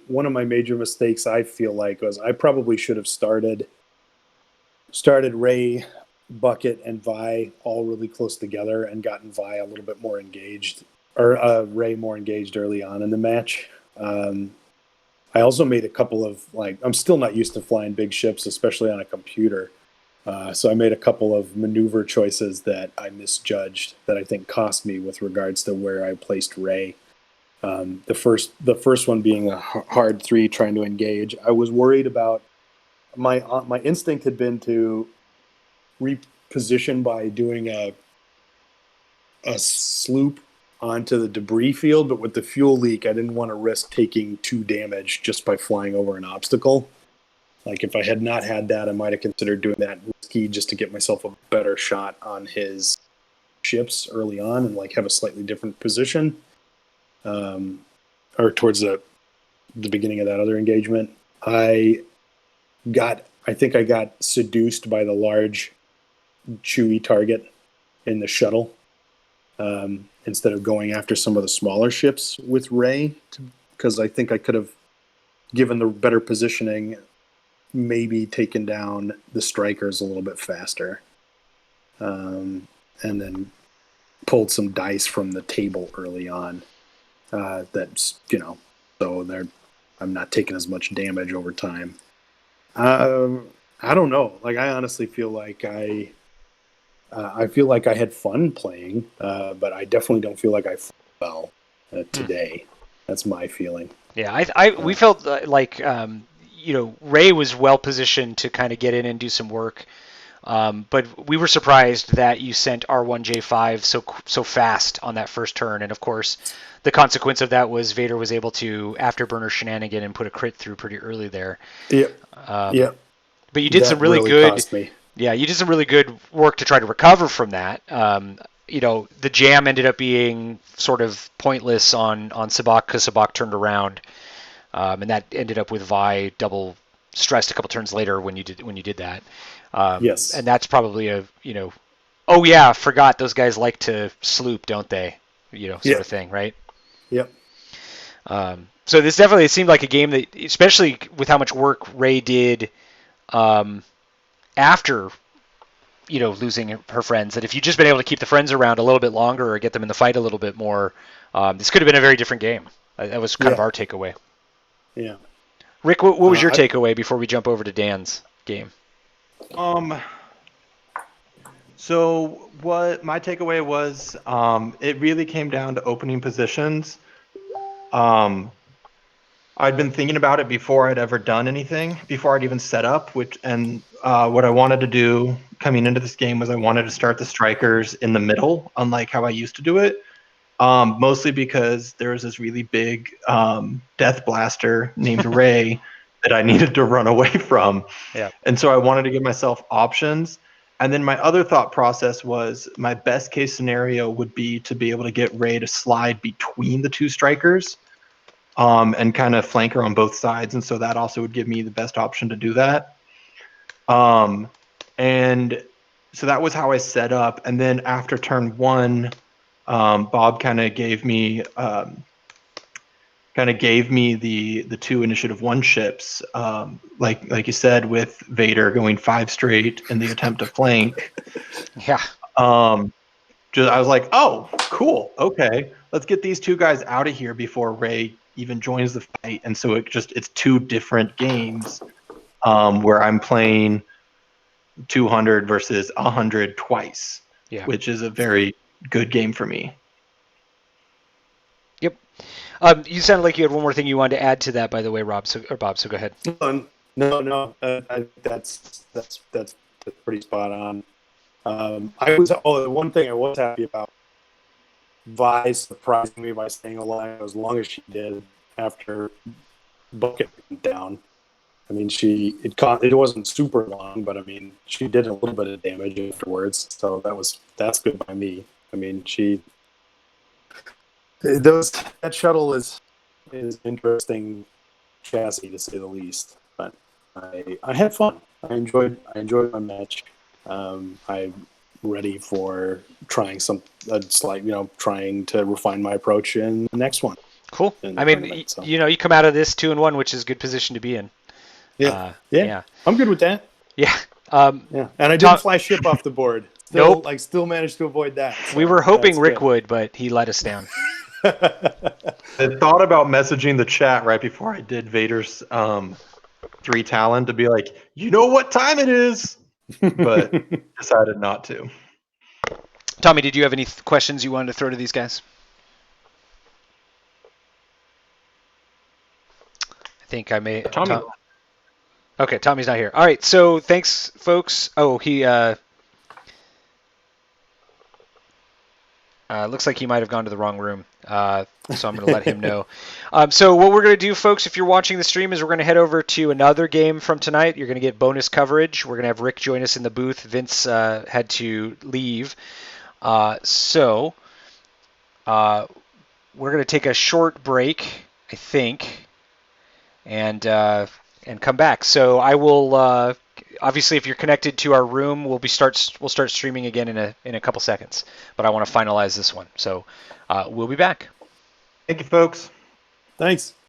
one of my major mistakes I feel like was I probably should have started Ray, Bucket, and Vi all really close together and gotten Vi a little bit more engaged, or Ray more engaged early on in the match. I also made a couple of I'm still not used to flying big ships, especially on a computer. So I made a couple of maneuver choices that I misjudged that I think cost me with regards to where I placed Ray. The first one being a hard 3 trying to engage. I was worried about my instinct had been to reposition by doing a sloop onto the debris field, but with the fuel leak, I didn't want to risk taking 2 damage just by flying over an obstacle. Like if I had not had that, I might have considered doing that risky just to get myself a better shot on his ships early on and have a slightly different position. Or towards the beginning of that other engagement. I think I got seduced by the large Chewie target in the shuttle. Instead of going after some of the smaller ships with Ray, because I think I could have, given the better positioning, maybe taken down the strikers a little bit faster. And then pulled some dice from the table early on. That's, so I'm not taking as much damage over time. I don't know. I honestly feel like I had fun playing, but I definitely don't feel like I fought well today. That's my feeling. Yeah, we felt like Ray was well positioned to kind of get in and do some work, but we were surprised that you sent R1J5 so fast on that first turn, and of course, the consequence of that was Vader was able to afterburner shenanigan and put a crit through pretty early there. Yep. But you did some really good. Cost me. Yeah, you did some really good work to try to recover from that. The jam ended up being sort of pointless on Sabak because Sabak turned around, and that ended up with Vi double stressed a couple turns later when you did that. Yes. And that's probably oh yeah, forgot those guys like to sloop, don't they? Sort of thing, right? Yep. So this definitely seemed like a game that, especially with how much work Ray did after losing her friends, that if you'd just been able to keep the friends around a little bit longer or get them in the fight a little bit more, this could have been a very different game. That was kind of our takeaway. Yeah. Rick, what was your takeaway before we jump over to Dan's game? So what my takeaway was, it really came down to opening positions. I'd been thinking about it before I'd ever done anything, before I'd even set up, what I wanted to do coming into this game was I wanted to start the strikers in the middle, unlike how I used to do it. Mostly because there was this really big death blaster named Ray that I needed to run away from. Yeah. And so I wanted to give myself options. And then my other thought process was my best case scenario would be to be able to get Ray to slide between the two strikers and kind of flank her on both sides. And so that also would give me the best option to do that. And so that was how I set up. And then after turn 1, Bob kind of gave me the 2 initiative 1 ships, like you said, with Vader going 5 straight in the attempt to flank. Yeah. I was like, oh, cool. Okay, let's get these 2 guys out of here before Ray even joins the fight. And so it's 2 different games where I'm playing 200 versus 100 twice, which is a very good game for me. Yep. You sounded like you had one more thing you wanted to add to that, by the way, Bob. So go ahead. No. That's pretty spot on. The one thing I was happy about, Vi surprising me by staying alive as long as she did after Bucket went down. I mean, it wasn't super long, but I mean, she did a little bit of damage afterwards, so that's good by me. I mean, that shuttle is interesting chassis to say the least, but I had fun. I enjoyed my match. I'm ready for trying trying to refine my approach in the next one. Cool. I mean, you come out of this 2-1, which is a good position to be in. Yeah. I'm good with that. Yeah. Yeah. And I didn't fly ship off the board. Still managed to avoid that. So we were hoping Rick would, but he let us down. I thought about messaging the chat right before I did Vader's 3 Talon to be like, you know what time it is, but decided not to. Tommy, did you have any questions you wanted to throw to these guys? I think I may. Tommy. Okay, Tommy's not here. All right, so thanks, folks. Oh, he looks like he might have gone to the wrong room, so I'm going to let him know. So what we're going to do, folks, if you're watching the stream, is we're going to head over to another game from tonight. You're going to get bonus coverage. We're going to have Rick join us in the booth. Vince had to leave. So we're going to take a short break, I think, and come back. So I will obviously, if you're connected to our room, we'll start streaming again in a couple seconds. But I want to finalize this one, so we'll be back. Thank you, folks. Thanks.